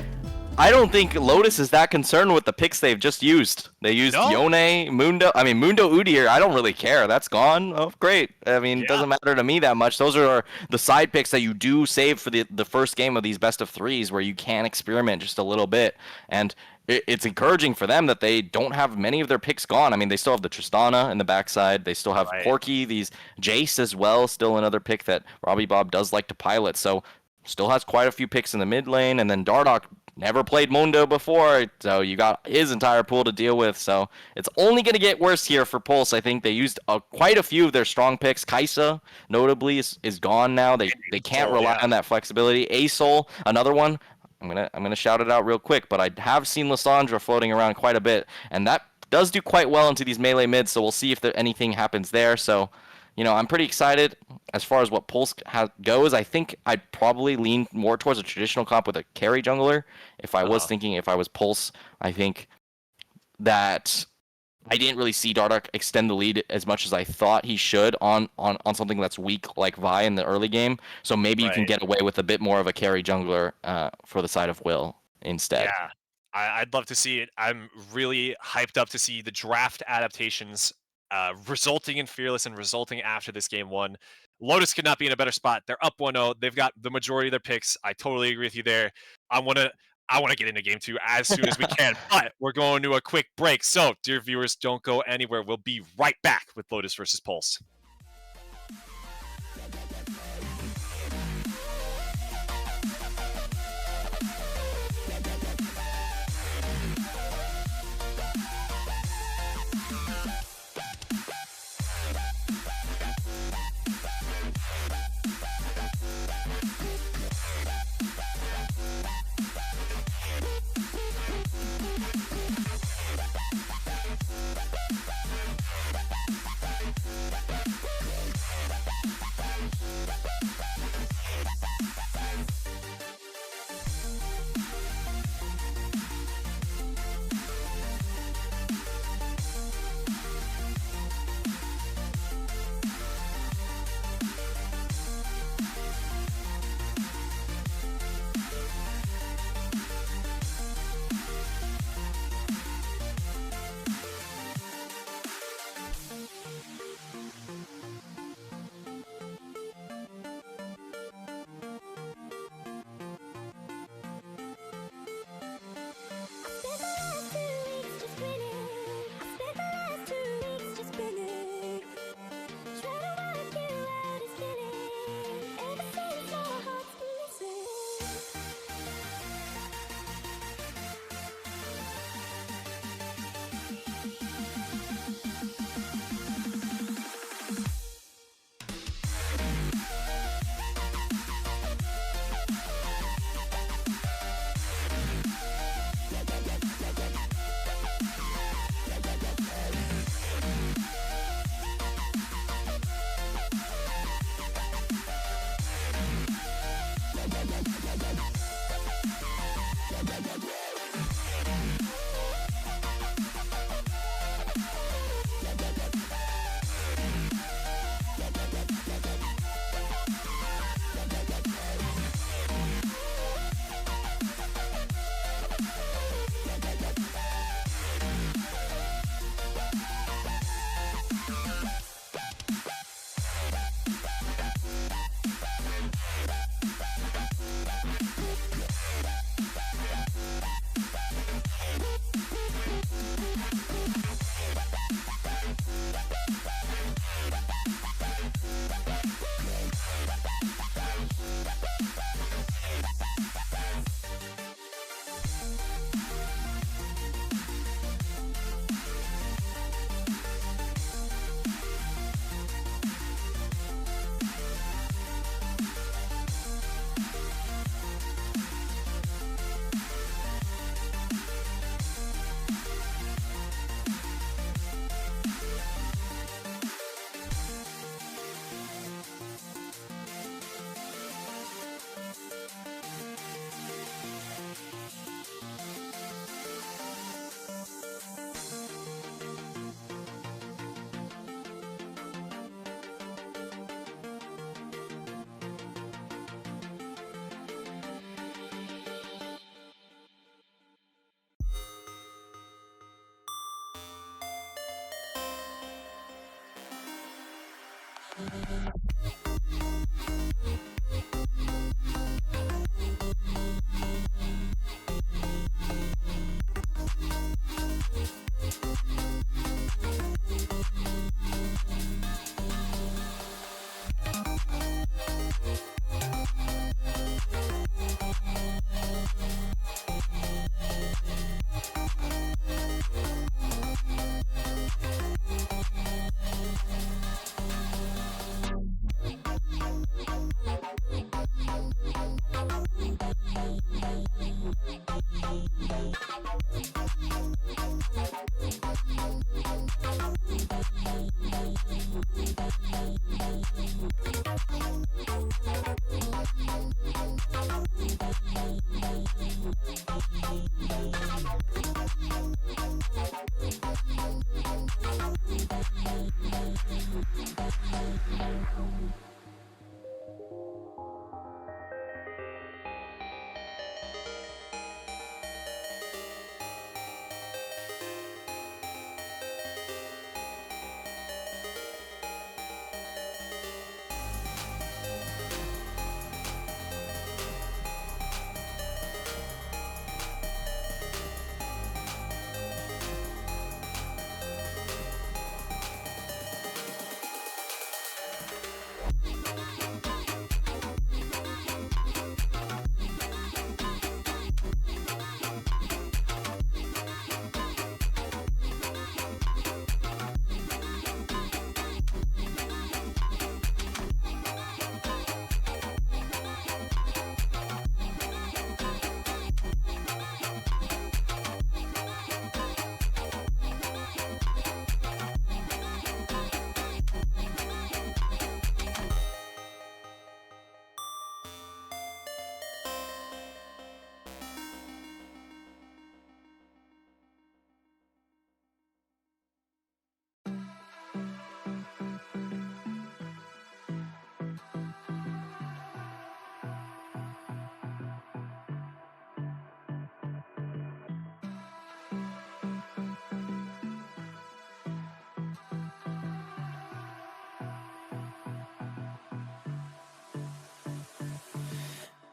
I don't think Lotus is that concerned with the picks they've just used. They used Yone, Mundo. I mean, Mundo Udyr, I don't really care. That's gone. Oh, great. I mean, it doesn't matter to me that much. Those are the side picks that you do save for the first game of these best of threes, where you can experiment just a little bit. And it's encouraging for them that they don't have many of their picks gone. I mean, they still have the Tristana in the backside. They still have Corki, these Jace as well, still another pick that Robbie Bob does like to pilot. So still has quite a few picks in the mid lane. And then Dardoch never played Mundo before, so you got his entire pool to deal with. So it's only going to get worse here for Pulse. I think they used quite a few of their strong picks. Kaisa, notably, is gone now. They can't rely on that flexibility. ASOL, another one. I'm gonna shout it out real quick, but I have seen Lissandra floating around quite a bit, and that does do quite well into these melee mids. So we'll see if anything happens there. So, you know, I'm pretty excited as far as what Pulse goes. I think I'd probably lean more towards a traditional comp with a carry jungler. If I was thinking, if I was Pulse, I think that I didn't really see Dardoch extend the lead as much as I thought he should on something that's weak like Vi in the early game. So maybe you can get away with a bit more of a carry jungler for the side of Will instead. Yeah, I'd love to see it. I'm really hyped up to see the draft adaptations resulting in Fearless and resulting after this game 1. Lotus could not be in a better spot. They're up 1-0. They've got the majority of their picks. I totally agree with you there. I want to get into game 2 as soon as we can, but we're going to a quick break. So, dear viewers, don't go anywhere. We'll be right back with Lotus versus Pulse.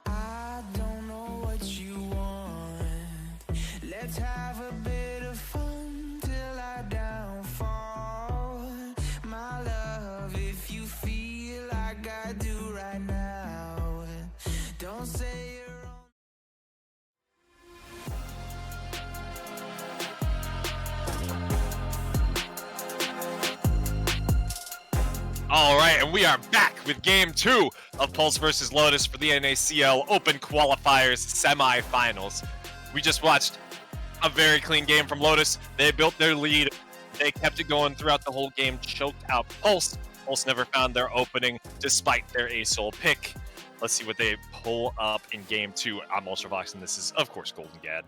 I don't know what you want. Let's have a bit of fun till I downfall. My love, if you feel like I do right now, don't say you're wrong. All right, and we are back with Game 2 of Pulse versus Lotus for the NACL Open Qualifiers Semifinals. We just watched a very clean game from Lotus. They built their lead. They kept it going throughout the whole game, choked out Pulse. Pulse never found their opening despite their A-Soul pick. Let's see what they pull up in Game 2. I'm Ultravox, and this is, of course, Golden Gad.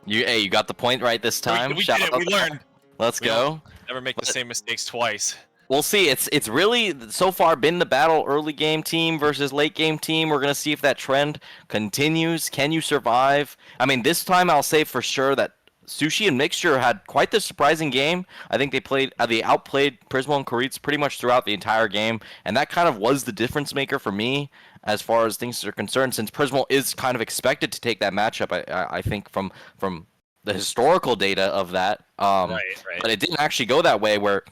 You got the point right this time. We did it. We learned. Let's go. Never make the same mistakes twice. We'll see. It's really so far been the battle early game team versus late game team. We're gonna see if that trend continues. Can you survive? I mean, this time I'll say for sure that Sushi and Mixture had quite the surprising game. I think they outplayed Prismo and Koritz pretty much throughout the entire game, and that kind of was the difference maker for me as far as things are concerned. Since Prismo is kind of expected to take that matchup, I think from the historical data of that. Right. But it didn't actually go that way. Where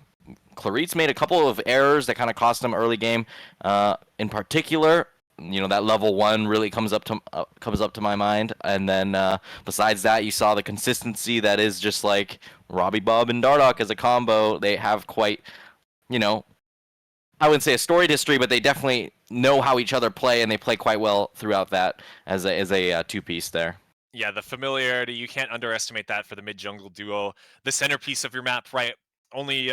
Claritz made a couple of errors that kind of cost him early game. In particular, that level 1 really comes up to my mind. And then besides that, you saw the consistency that is just like Robbie Bob and Dardoch as a combo. They have quite, I wouldn't say a storied history, but they definitely know how each other play, and they play quite well throughout that as a two-piece there. Yeah, the familiarity, you can't underestimate that for the mid-jungle duo. The centerpiece of your map, right? Only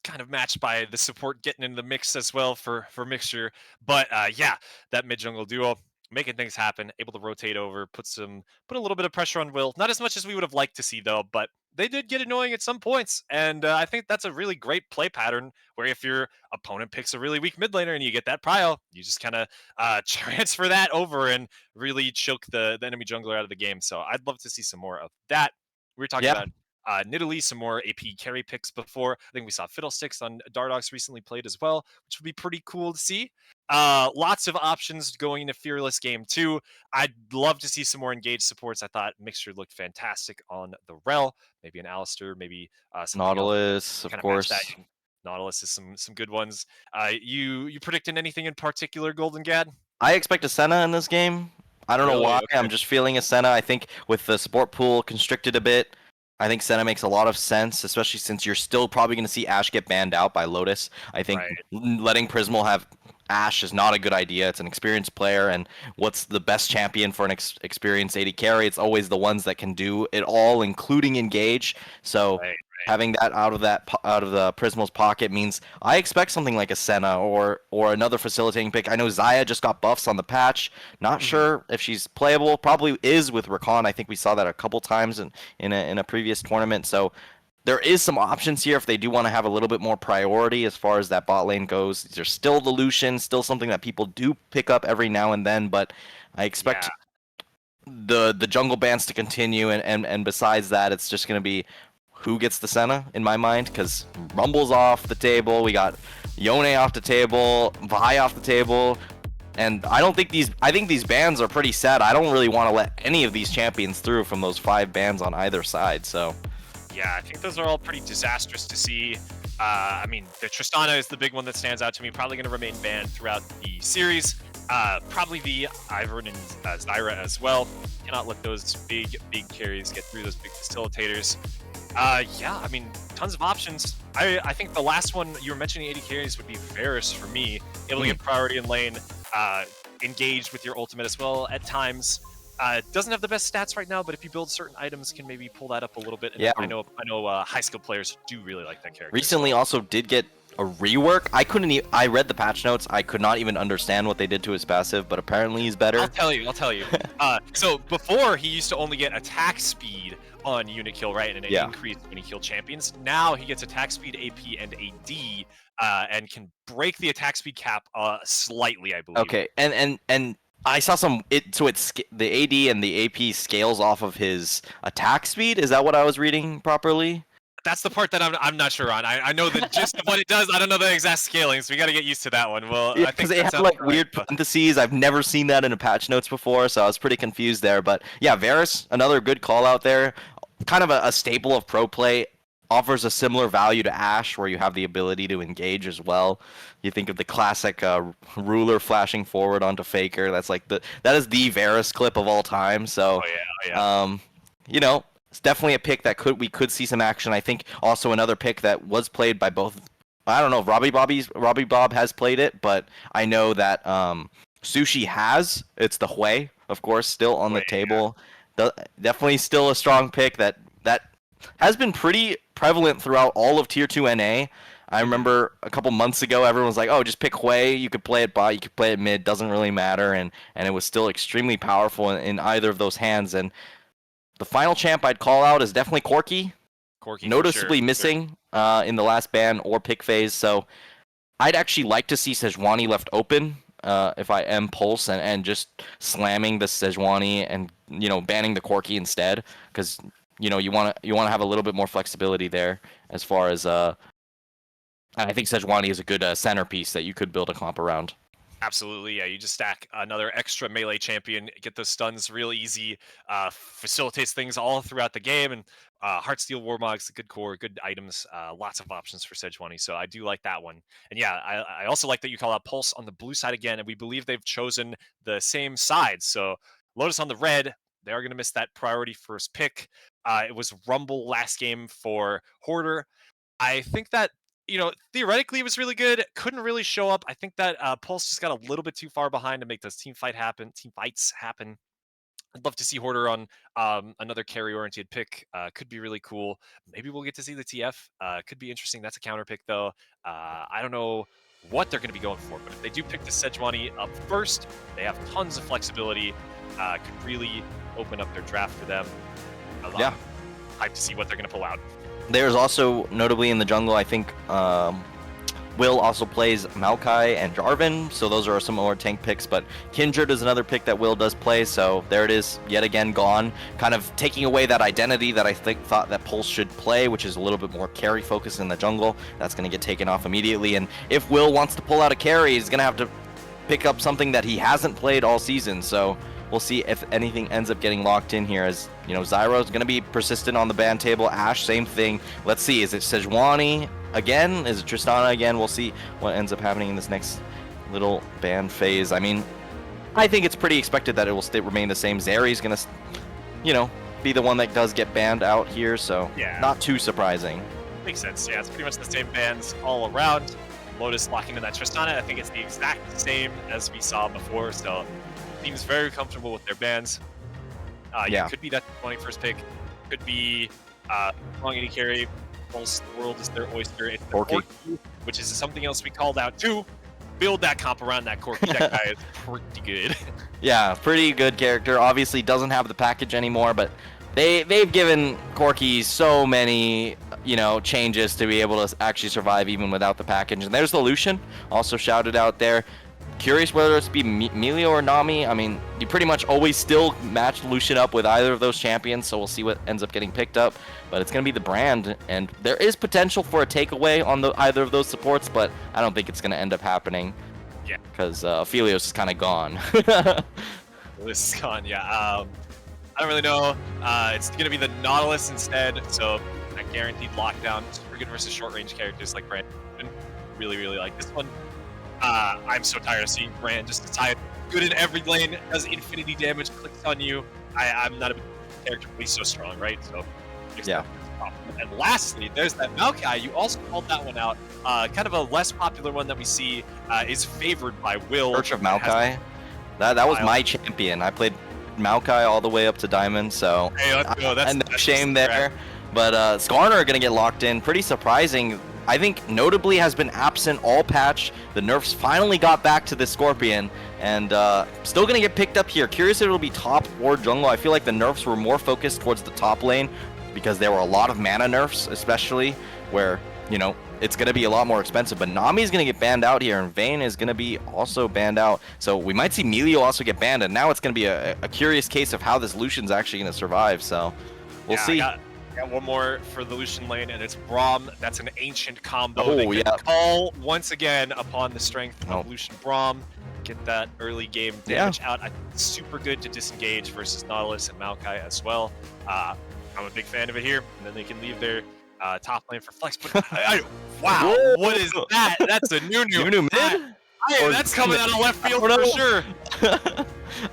kind of matched by the support getting in the mix as well for Mixture. But yeah, that mid-jungle duo making things happen, able to rotate over, put a little bit of pressure on Will. Not as much as we would have liked to see though, but they did get annoying at some points. And I think that's a really great play pattern where if your opponent picks a really weak mid laner and you get that prio, you just kind of transfer that over and really choke the enemy jungler out of the game. So I'd love to see some more of that. We were talking about Nidalee, some more AP carry picks before. I think we saw Fiddlesticks on Dardox recently played as well, which would be pretty cool to see. Lots of options going into Fearless Game 2. I'd love to see some more engaged supports. I thought Mixture looked fantastic on the Rel. Maybe an Alistair, maybe something Nautilus, else of kind of match that. course. Nautilus is some good ones. You predicting anything in particular, Golden Gad? I expect a Senna in this game. I don't know Really? why. Okay. I'm just feeling a Senna. I think with the support pool constricted a bit, I think Senna makes a lot of sense, especially since you're still probably going to see Ash get banned out by Lotus. I think Right. letting Prismal have Ash is not a good idea. It's an experienced player, and what's the best champion for an experienced AD carry? It's always the ones that can do it all, including engage. So Right. having that out of the Prismal's pocket means I expect something like a Senna or another facilitating pick. I know Xayah just got buffs on the patch. Not sure if she's playable. Probably is with Rakan. I think we saw that a couple times in a previous tournament. So there is some options here if they do want to have a little bit more priority as far as that bot lane goes. There's still the Lucian, still something that people do pick up every now and then, but I expect the jungle bans to continue, and besides that, it's just going to be who gets the Senna in my mind, because Rumble's off the table, we got Yone off the table, Vi off the table, and I think these bans are pretty sad. I don't really want to let any of these champions through from those 5 bans on either side, so... Yeah, I think those are all pretty disastrous to see. I mean, the Tristana is the big one that stands out to me. Probably going to remain banned throughout the series. Probably the Ivern and Zyra as well. Cannot let those big carries get through those big facilitators. Yeah, I mean, tons of options. I think the last one you were mentioning, 80 carries, would be Varus for me. Able to get priority in lane, engaged with your ultimate as well at times. Doesn't have the best stats right now, but if you build certain items, can maybe pull that up a little bit. And yeah, I know high skill players do really like that character. Recently, also did get a rework. I read the patch notes. I could not even understand what they did to his passive, but apparently he's better. I'll tell you. So before he used to only get attack speed on unit kill, right, and it increased when he killed champions. Now he gets attack speed, AP, and AD, and can break the attack speed cap slightly, I believe. Okay, and I saw the AD and the AP scales off of his attack speed. Is that what I was reading properly? That's the part that I'm not sure on. I know the gist of what it does. I don't know the exact scaling, so we got to get used to that one. Well, yeah, because they have like weird parentheses. I've never seen that in a patch notes before, so I was pretty confused there. But yeah, Varus, another good call out there. Kind of a staple of pro play. Offers a similar value to Ashe, where you have the ability to engage as well. You think of the classic ruler flashing forward onto Faker. That is the Varus clip of all time. So, you know, it's definitely a pick that we could see some action. I think also another pick that was played by both. I don't know if Robbie Bob has played it, but I know that Sushi has. It's the Hui, of course, still on the table. Definitely still a strong pick that has been pretty prevalent throughout all of Tier 2 NA. I remember a couple months ago, everyone was like, oh, just pick Hui. You could play it bot, you could play it mid, doesn't really matter. And it was still extremely powerful in either of those hands. And the final champ I'd call out is definitely Corki. Noticeably missing in the last ban or pick phase. So I'd actually like to see Sejuani left open if I am Pulse and just slamming the Sejuani and, banning the Corki instead. Because... you want to have a little bit more flexibility there as far as I think Sejuani is a good centerpiece that you could build a comp around. Absolutely, yeah. You just stack another extra melee champion, get those stuns real easy, facilitates things all throughout the game, and Heartsteel Warmog's a good core, good items, lots of options for Sejuani, so I do like that one. And yeah, I also like that you call out Pulse on the blue side again, and we believe they've chosen the same side. So Lotus on the red, they are going to miss that priority first pick. It was Rumble last game for Hoarder. I think that, theoretically it was really good. Couldn't really show up. I think that Pulse just got a little bit too far behind to make those team fights happen. I'd love to see Hoarder on another carry-oriented pick. Could be really cool. Maybe we'll get to see the TF. Could be interesting. That's a counter pick, though. I don't know what they're going to be going for, but if they do pick the Sejuani up first, they have tons of flexibility. Could really open up their draft for them. Yeah. Hyped to see what they're going to pull out. There's also, notably in the jungle, I think Will also plays Maokai and Jarvan, so those are some more tank picks, but Kindred is another pick that Will does play, so there it is, yet again gone, kind of taking away that identity that I thought that Pulse should play, which is a little bit more carry focused in the jungle. That's going to get taken off immediately, and if Will wants to pull out a carry, he's going to have to pick up something that he hasn't played all season, so we'll see if anything ends up getting locked in here. As you know, Zyro's going to be persistent on the ban table. Ashe, same thing. Let's see, is it Sejuani again? Is it Tristana again? We'll see what ends up happening in this next little ban phase. I mean, I think it's pretty expected that it will remain the same. Zeri's going to, you know, be the one that does get banned out here, so Yeah. not too surprising. Makes sense. Yeah, it's pretty much the same bans all around. Lotus locking in that Tristana. I think it's the exact same as we saw before, so seems very comfortable with their bans. Yeah, could be that 21st pick. Could be long AD carry. Pulse, the world is their oyster. It's the Corki, which is something else we called out too. Build that comp around that Corki. That guy is pretty good. Yeah, pretty good character. Obviously doesn't have the package anymore, but they've given Corki so many, you know, changes to be able to actually survive even without the package. And there's the Lucian, also shouted out there. Curious whether it's be Melio or Nami. I mean, you pretty much always still match Lucian up with either of those champions, so we'll see what ends up getting picked up. But it's going to be the brand, and there is potential for a takeaway on either of those supports, but I don't think it's going to end up happening. Yeah. Because Aphelios is kind of gone. This is gone, yeah. I don't really know. It's going to be the Nautilus instead, so a guaranteed lockdown. Super good versus short-range characters like Brand. Really, really like this one. I'm so tired of seeing Brand just decide good in every lane, does infinity damage, clicks on you. I'm not a big character, but he's so strong, right? So, yeah. And lastly, there's that Maokai. You also called that one out. Kind of a less popular one that we see is favored by Will. Church of Maokai. That was my champion. I played Maokai all the way up to Diamond, so hey, let's go. That's no shame there. But Skarner are going to get locked in. Pretty surprising. I think notably has been absent all patch. The nerfs finally got back to the Scorpion, and still going to get picked up here. Curious if it'll be top or jungle. I feel like the nerfs were more focused towards the top lane because there were a lot of mana nerfs, especially where, you know, it's going to be a lot more expensive. But Nami's going to get banned out here, and Vayne is going to be also banned out. So we might see Melio also get banned, and now it's going to be a curious case of how this Lucian's actually going to survive. So we'll see. Got one more for the Lucian lane, and it's Braum. That's an ancient combo. Oh, they can call once again upon the strength of Lucian Braum. Get that early game damage out. I think it's super good to disengage versus Nautilus and Maokai as well. I'm a big fan of it here. And then they can leave their top lane for flex. But wow, what is that? That's a Nunu. Nunu mid? That's coming out of left field for sure.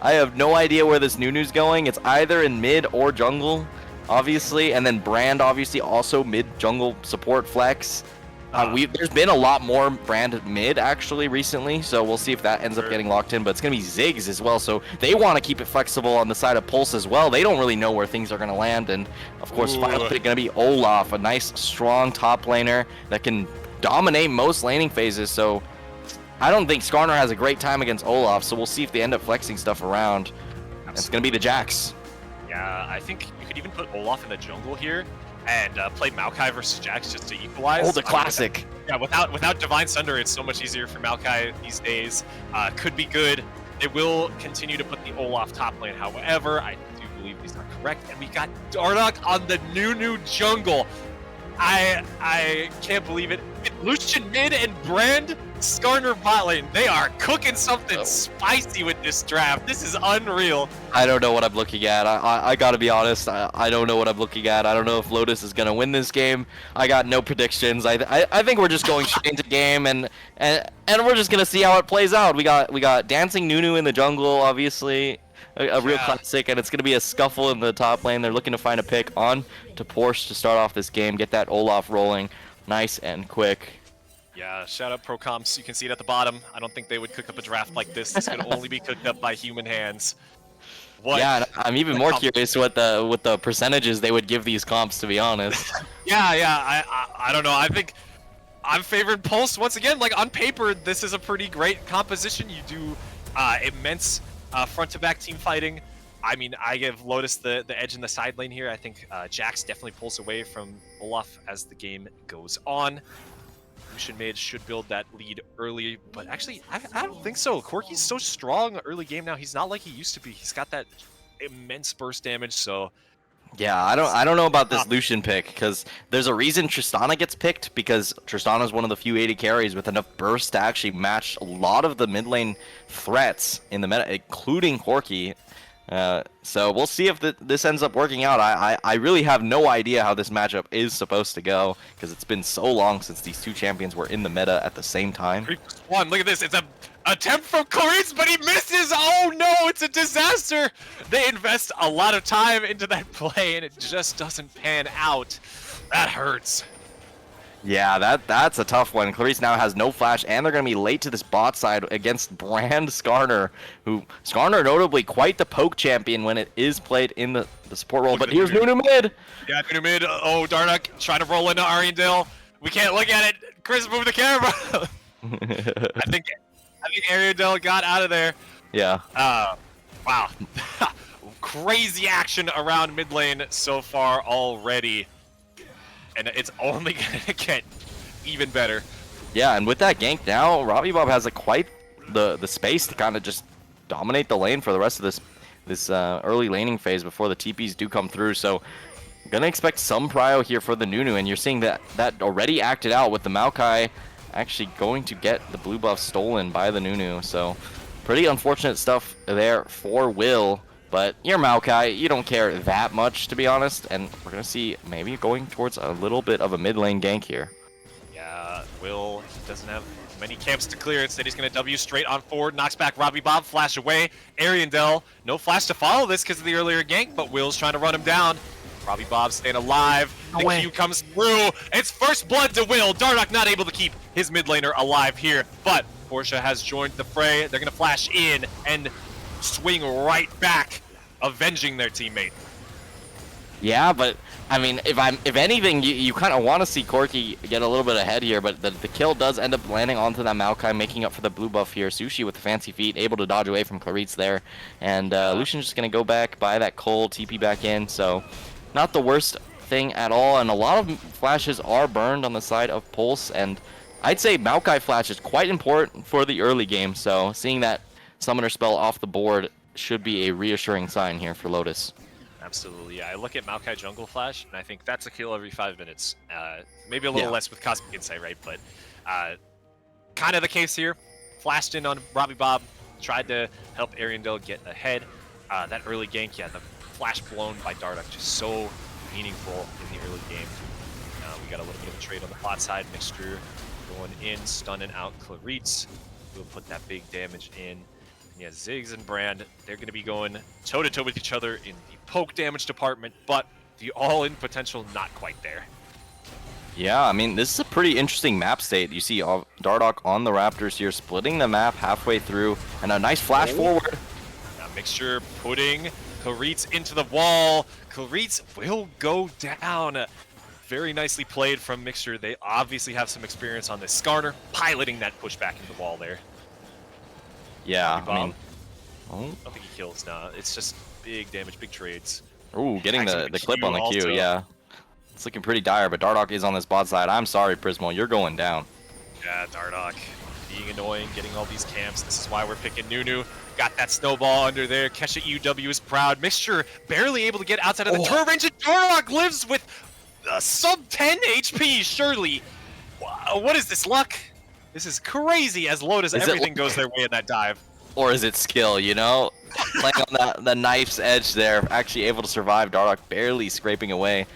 I have no idea where this Nunu's going. It's either in mid or jungle, obviously, and then Brand obviously also mid jungle support flex. There's been a lot more Brand mid actually recently, so we'll see if that ends up getting locked in. But it's gonna be Ziggs as well, so they want to keep it flexible on the side of Pulse as well. They don't really know where things are gonna land, and of course, final pick gonna be Olaf, a nice strong top laner that can dominate most laning phases. So I don't think Skarner has a great time against Olaf, so we'll see if they end up flexing stuff around. It's gonna be the Jax. Yeah, I think you could even put Olaf in the jungle here and play Maokai versus Jax just to equalize. Oh, the classic. Without Divine Sunder, it's so much easier for Maokai these days. Could be good. They will continue to put the Olaf top lane. However, I do believe these are correct. And we got Dardoch on the Nunu jungle. I can't believe it. Lucian mid and Brand Skarner bot lane. They are cooking something spicy with this draft. This is unreal. I don't know what I'm looking at. I gotta be honest. I don't know what I'm looking at. I don't know if Lotus is gonna win this game. I got no predictions. I think we're just going straight into game and we're just gonna see how it plays out. We got dancing Nunu in the jungle, obviously. A real classic, and it's going to be a scuffle in the top lane. They're looking to find a pick on to Porsche to start off this game, get that Olaf rolling nice and quick. Yeah, shout out Pro Comps. You can see it at the bottom. I don't think they would cook up a draft like this. This could only be cooked up by human hands. Yeah, I'm even more curious what the percentages they would give these comps, to be honest. I don't know. I think I'm favored Pulse once again. Like on paper, this is a pretty great composition. You do immense front-to-back team fighting. I mean, I give Lotus the edge in the side lane here. I think Jax definitely pulls away from Olaf as the game goes on. Lucian Mage should build that lead early, but actually, I don't think so. Corki's so strong early game now. He's not like he used to be. He's got that immense burst damage, so Yeah, I don't know about this Lucian pick, because there's a reason Tristana gets picked, because Tristana is one of the few AD carries with enough burst to actually match a lot of the mid lane threats in the meta, including Corki. So we'll see if this ends up working out. I really have no idea how this matchup is supposed to go, because it's been so long since these two champions were in the meta at the same time. One, look at this. It's a attempt from Clarice, but he misses. Oh no, it's a disaster. They invest a lot of time into that play, and it just doesn't pan out. That hurts. Yeah, that's a tough one. Clarice now has no flash, and they're going to be late to this bot side against Brand Skarner, who Skarner notably quite the poke champion when it is played in the support role. But here's Nunu mid. Yeah, Nunu mid. Oh, Darnock trying to roll into Ariandale. We can't look at it. Chris, move the camera. I think Ariandale got out of there. Yeah. Wow. Crazy action around mid lane so far already. And it's only gonna get even better. Yeah, and with that gank now, Robbie Bob has quite the space to kind of just dominate the lane for the rest of this early laning phase before the TPs do come through. So, gonna expect some prio here for the Nunu, and you're seeing that already acted out with the Maokai actually going to get the blue buff stolen by the Nunu. So, pretty unfortunate stuff there for Will. But you're Maokai, you don't care that much, to be honest, and we're going to see maybe going towards a little bit of a mid lane gank here. Yeah, Will doesn't have many camps to clear. Instead, he's going to W straight on forward, knocks back Robbie Bob, flash away. Ariandale, no flash to follow this because of the earlier gank, but Will's trying to run him down. Robbie Bob staying alive. The Q comes through. It's first blood to Will. Darnock not able to keep his mid laner alive here, but Portia has joined the fray. They're going to flash in and swing right back, avenging their teammate. Yeah, but I mean, if anything, you kind of want to see Corki get a little bit ahead here, but the kill does end up landing onto that Maokai, making up for the blue buff here. Sushi with the fancy feet, able to dodge away from Clarice there, and Lucian's just gonna go back, buy that Cole, TP back in. So, not the worst thing at all, and a lot of flashes are burned on the side of Pulse, and I'd say Maokai flash is quite important for the early game. So, seeing that summoner spell off the board should be a reassuring sign here for Lotus. Absolutely, yeah. I look at Maokai Jungle Flash, and I think that's a kill every 5 minutes. Maybe a little less with Cosmic Insight, right? But kind of the case here. Flashed in on Robbie Bob, tried to help Ariandale get ahead. That early gank, yeah, the flash blown by Dardock, just so meaningful in the early game. We got a little bit of a trade on the bot side. Mixture going in, stunning out Clarice. We'll put that big damage in. Yeah, Ziggs and Brand, they're going to be going toe-to-toe with each other in the poke damage department, but the all-in potential not quite there. Yeah, I mean, this is a pretty interesting map state. You see Dardock on the Raptors here, splitting the map halfway through, and a nice flash forward. Now Mixture putting Clarice into the wall. Clarice will go down. Very nicely played from Mixture. They obviously have some experience on this. Skarner piloting that pushback into the wall there. Yeah, I mean... I don't think he kills now. It's just big damage, big trades. Ooh, getting the clip on the Q, yeah. It's looking pretty dire, but Dardock is on this bot side. I'm sorry, Prismal, you're going down. Yeah, Dardock being annoying, getting all these camps. This is why we're picking Nunu. Got that snowball under there. Kesha UW is proud. Mixture barely able to get outside of the turret range, and Dardock lives with sub 10 HP, surely. Wow, what is this, luck? This is crazy as Lotus, everything goes their way in that dive. Or is it skill, you know? Playing on the knife's edge there, actually able to survive, Dardock barely scraping away.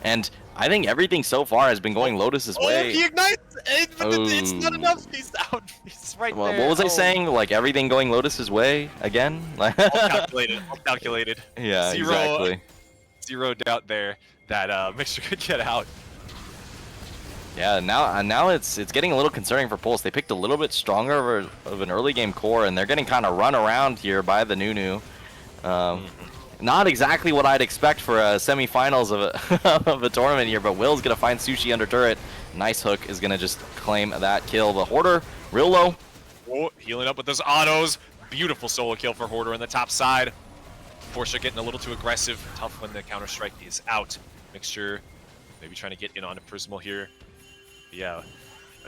And I think everything so far has been going Lotus's way. He ignites! It's not enough, he's out. He's right there. What was I saying? Like, everything going Lotus's way again? All calculated, all calculated. Yeah, exactly. Zero doubt there that Mixture could get out. Yeah, now it's getting a little concerning for Pulse. They picked a little bit stronger of an early game core, and they're getting kind of run around here by the Nunu. Not exactly what I'd expect for a semifinals of a tournament here, but Will's gonna find Sushi under turret. Nice hook is gonna just claim that kill. The Hoarder real low. Oh, healing up with those autos. Beautiful solo kill for Hoarder on the top side. Portia getting a little too aggressive. Tough when the counter strike is out. Mixture maybe trying to get in on a Prismal here. Yeah,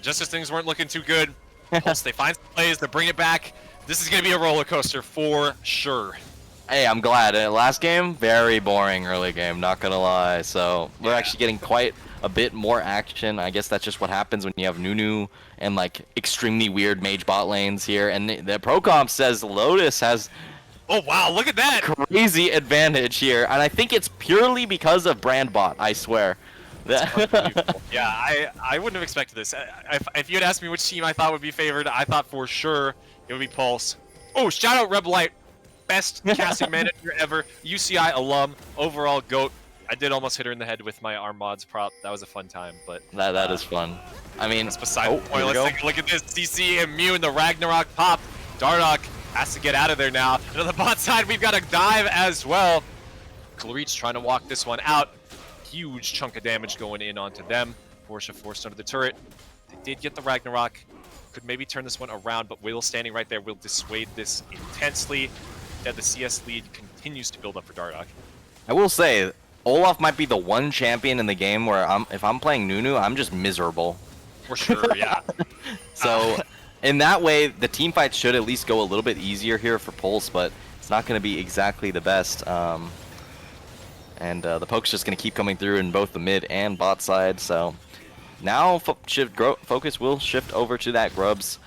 just as things weren't looking too good, Pulse, they find some plays, they bring it back. This is going to be a roller coaster for sure. Hey, I'm glad. Last game, very boring early game, not gonna lie. So we're actually getting quite a bit more action. I guess that's just what happens when you have Nunu and like extremely weird mage bot lanes here. And the pro comp says Lotus has Oh wow, look at that! crazy advantage here, and I think it's purely because of brand bot. I swear. Unbelievable. Yeah, I wouldn't have expected this. If you had asked me which team I thought would be favored, I thought for sure it would be Pulse. Oh, shout out Rebel Light. Best casting manager ever. UCI alum. Overall GOAT. I did almost hit her in the head with my arm mods prop. That was a fun time, but that is fun. I mean, that's beside the point. here we Let's go. take a look at this. CC immune. The Ragnarok pop. Dardoch has to get out of there now. And on the bot side, we've got a dive as well. Clarit's trying to walk this one out. Huge chunk of damage going in onto them. Porsche forced under the turret. They did get the Ragnarok. Could maybe turn this one around, but Will standing right there will dissuade this intensely. Yeah, the CS lead continues to build up for Dardoch. I will say, Olaf might be the one champion in the game where if I'm playing Nunu, I'm just miserable. For sure, yeah. So, in that way, the team fights should at least go a little bit easier here for Pulse, but it's not going to be exactly the best. And the poke's just going to keep coming through in both the mid and bot side. So now focus will shift over to that Grubs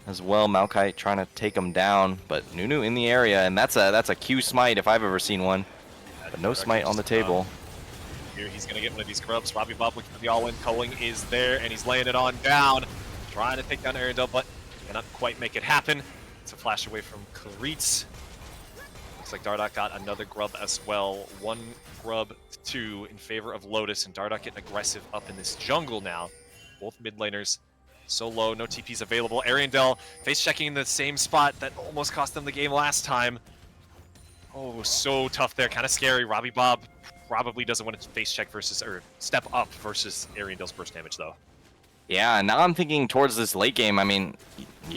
as well. Maokai trying to take him down, but Nunu in the area, and that's a Q smite if I've ever seen one. But no smite on the table. Here he's going to get one of these Grubs. Robbie Bob looking for the all-in. Culling is there, and he's laying it on down. Trying to take down Arendelle, but cannot quite make it happen. It's a flash away from Claritz. Looks like Dardoch got another Grub as well. 1 Grub to 2 in favor of Lotus, and Dardoch getting aggressive up in this jungle now. Both mid laners so low, no TPs available. Arendelle face checking in the same spot that almost cost them the game last time. Oh, so tough there, kind of scary. Robbie Bob probably doesn't want to face check versus, or step up versus Ariandelle's burst damage though. Yeah, now I'm thinking towards this late game. I mean,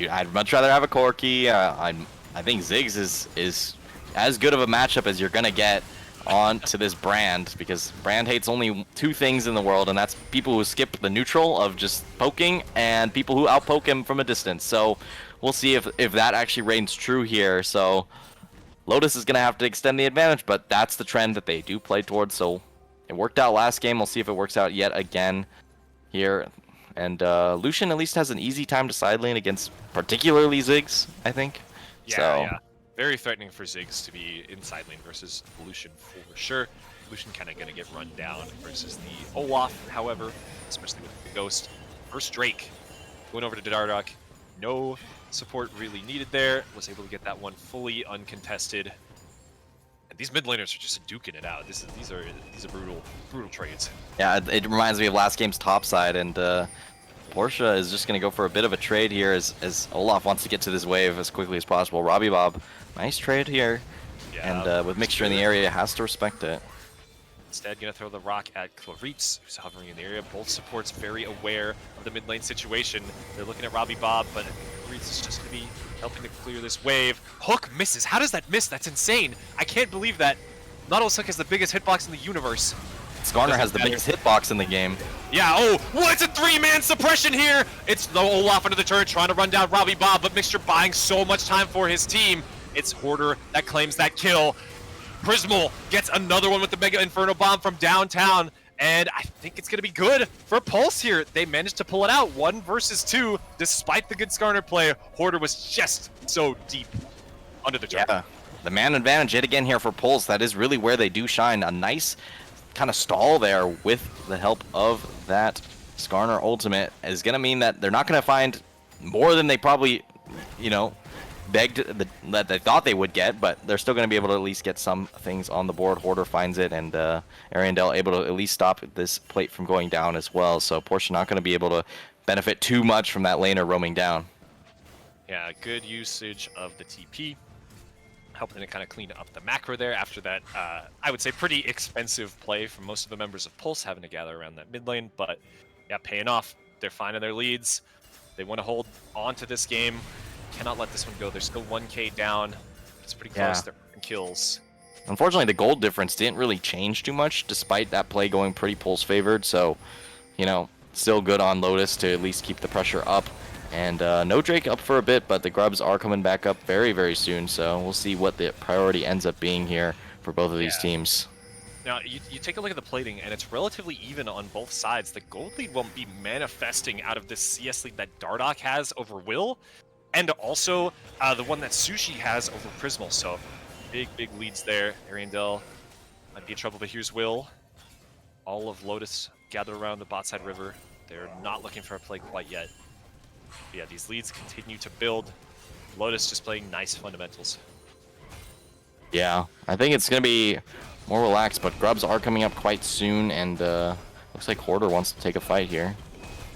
I'd much rather have a Corki. I think Ziggs is as good of a matchup as you're gonna get on to this Brand, because Brand hates only 2 things in the world, and that's people who skip the neutral of just poking and people who outpoke him from a distance. So we'll see if that actually reigns true here. So Lotus is gonna have to extend the advantage, but that's the trend that they do play towards. So it worked out last game. We'll see if it works out yet again here. And Lucian at least has an easy time to side lane against particularly Ziggs, I think. Yeah, so, yeah. Very threatening for Ziggs to be inside lane versus Lucian for sure. Lucian kind of going to get run down versus the Olaf, however, especially with the Ghost. First Drake going over to Dardoch. No support really needed there. Was able to get that one fully uncontested. And these mid laners are just duking it out. These are brutal trades. yeah, it reminds me of last game's top side, and Porsche is just going to go for a bit of a trade here as Olaf wants to get to this wave as quickly as possible. Robbie Bob, nice trade here. Yeah, And with Mixture in the area, has to respect it. Instead, gonna throw the rock at Claritz, who's hovering in the area. Both supports very aware of the mid lane situation. They're looking at Robbie Bob, but Claritz is just gonna be helping to clear this wave. Hook misses. How does that miss? That's insane. I can't believe that. Nautilus Hook has the biggest hitbox in the universe. Skarner has the biggest hitbox in the game. Yeah, oh, what's a 3-man suppression here? It's the Olaf under the turret trying to run down Robbie Bob, but Mixture buying so much time for his team. It's Hoarder that claims that kill. Prismal gets another one with the Mega Inferno Bomb from downtown, and I think it's going to be good for Pulse here. They managed to pull it out 1 versus 2, despite the good Skarner play. Hoarder was just so deep under the turret. Yeah, the man advantage yet again here for Pulse. That is really where they do shine. A nice kind of stall there with the help of that Skarner ultimate is going to mean that they're not going to find more than they probably, begged that they thought they would get, but they're still going to be able to at least get some things on the board. Hoarder finds it, and Arendelle able to at least stop this plate from going down as well. So Porsche not going to be able to benefit too much from that laner roaming down. Yeah, good usage of the TP. Helping to kind of clean up the macro there after that, I would say, pretty expensive play from most of the members of Pulse having to gather around that mid lane. But yeah, paying off. They're finding their leads. They want to hold on to this game. Cannot let this one go. They're still 1k down. It's pretty close. Yeah. They're kills. Unfortunately, the gold difference didn't really change too much, despite that play going pretty Pulse favored. So, still good on Lotus to at least keep the pressure up. And no Drake up for a bit, but the Grubs are coming back up very, very soon. So we'll see what the priority ends up being here for both of these teams. Now, you take a look at the plating, and it's relatively even on both sides. The gold lead won't be manifesting out of this CS lead that Dardoch has over Will, and also the one that Sushi has over Prismal. So big leads there. Ariandel might be in trouble, but here's Will. All of Lotus gathered around the bot side river. They're not looking for a play quite yet. But yeah, these leads continue to build. Lotus just playing nice fundamentals. Yeah, I think it's going to be more relaxed, but Grubs are coming up quite soon, and looks like Hoarder wants to take a fight here.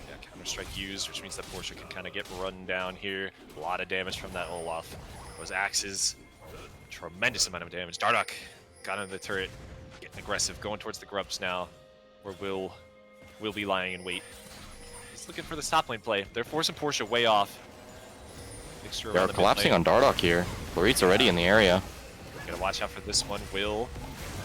Yeah, Counter-Strike used, which means that Porsche can kind of get run down here. A lot of damage from that Olaf. Those axes, tremendous amount of damage. Dardoch got into the turret, getting aggressive, going towards the Grubs now, where Will be lying in wait. He's looking for the top lane play. They're forcing Porsche way off. They're collapsing on Dardoch here. Clarit's already in the area. Gotta watch out for this one. Will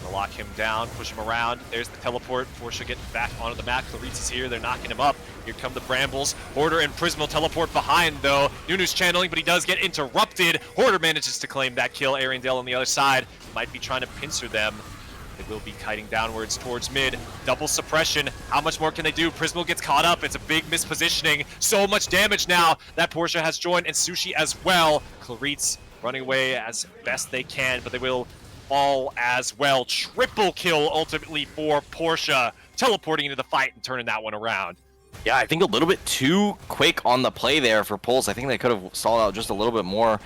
gonna lock him down, push him around. There's the teleport. Porsche getting back onto the map. Clarit's is here. They're knocking him up. Here come the Brambles. Hoarder and Prismal teleport behind, though. Nunu's channeling, but he does get interrupted. Hoarder manages to claim that kill. Ariandel on the other side might be trying to pincer them. They will be kiting downwards towards mid. Double suppression. How much more can they do? Prismal gets caught up. It's a big mispositioning. So much damage now that Porsche has joined, and Sushi as well. Clarit's running away as best they can, but they will fall as well. Triple kill ultimately for Porsche, teleporting into the fight and turning that one around. Yeah, I think a little bit too quick on the play there for Pulse. I think they could have stalled out just a little bit more,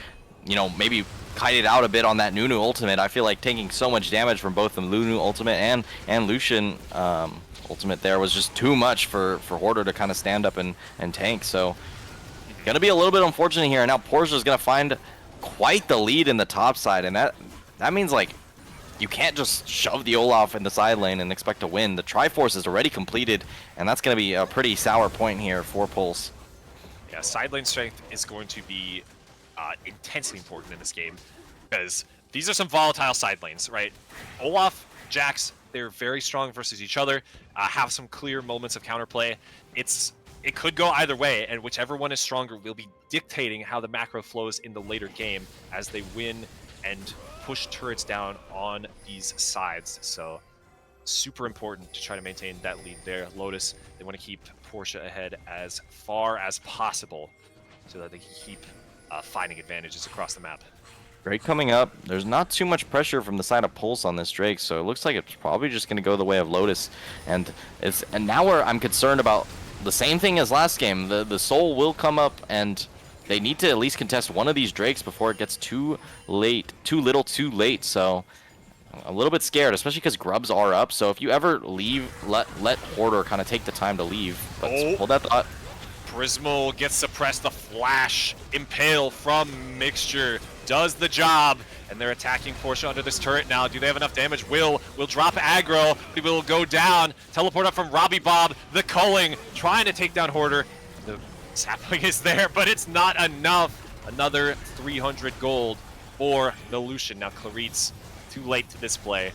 you know, maybe kited out a bit on that Nunu ultimate. I feel like taking so much damage from both the Nunu ultimate and Lucian ultimate there was just too much for Hoarder to kind of stand up and tank. So gonna be a little bit unfortunate here. Now Porsche's gonna find quite the lead in the top side, and that means like you can't just shove the Olaf in the side lane and expect to win. The Triforce is already completed, and that's going to be a pretty sour point here for Pulse. Yeah, side lane strength is going to be intensely important in this game, because these are some volatile side lanes, right? Olaf, Jax, they're very strong versus each other, have some clear moments of counterplay. It could go either way, and whichever one is stronger will be dictating how the macro flows in the later game as they win and push turrets down on these sides. So super important to try to maintain that lead there. Lotus, they want to keep Porsche ahead as far as possible so that they can keep finding advantages across the map. Drake coming up. There's not too much pressure from the side of Pulse on this Drake, so it looks like it's probably just going to go the way of Lotus. And now where I'm concerned about the same thing as last game. The Soul will come up, and they need to at least contest one of these Drakes before it gets too late, too little, too late. So a little bit scared, especially because Grubs are up. So if you ever leave, let Hoarder kind of take the time to leave. But hold that thought. Prismal gets suppressed. The flash impale from Mixture does the job, and they're attacking Porsche under this turret now. Do they have enough damage? Will drop aggro. He will go down. Teleport up from Robbie Bob. The culling, trying to take down Hoarder. The sapling is there, but it's not enough. Another 300 gold for the Lucian. Now Clarit's too late to display.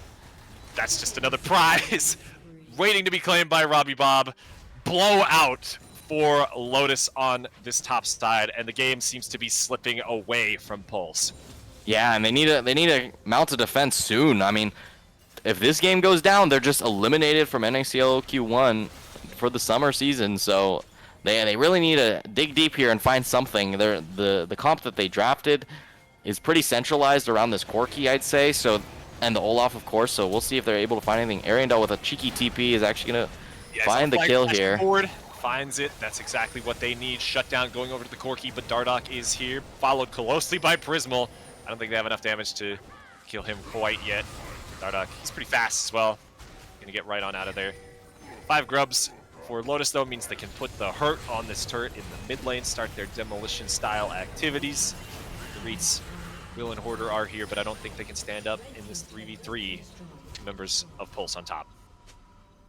That's just another prize waiting to be claimed by Robbie Bob. Blowout for Lotus on this top side, and the game seems to be slipping away from Pulse. Yeah, and they need to mount a defense soon. I mean, if this game goes down, they're just eliminated from NACL Q1 for the summer season. So they really need to dig deep here and find something. The comp that they drafted is pretty centralized around this Corki, I'd say. So, and the Olaf, of course. So we'll see if they're able to find anything. Ariandel with a cheeky TP is actually gonna find the kill here. Forward. Finds it. That's exactly what they need. Shutdown going over to the Corki, but Dardoch is here, followed closely by Prismal. I don't think they have enough damage to kill him quite yet. Dardoch, he's pretty fast as well. Gonna get right on out of there. 5 grubs for Lotus, though, means they can put the hurt on this turret in the mid lane, start their demolition-style activities. The Reeds, Will and Hoarder are here, but I don't think they can stand up in this 3v3. 2 members of Pulse on top.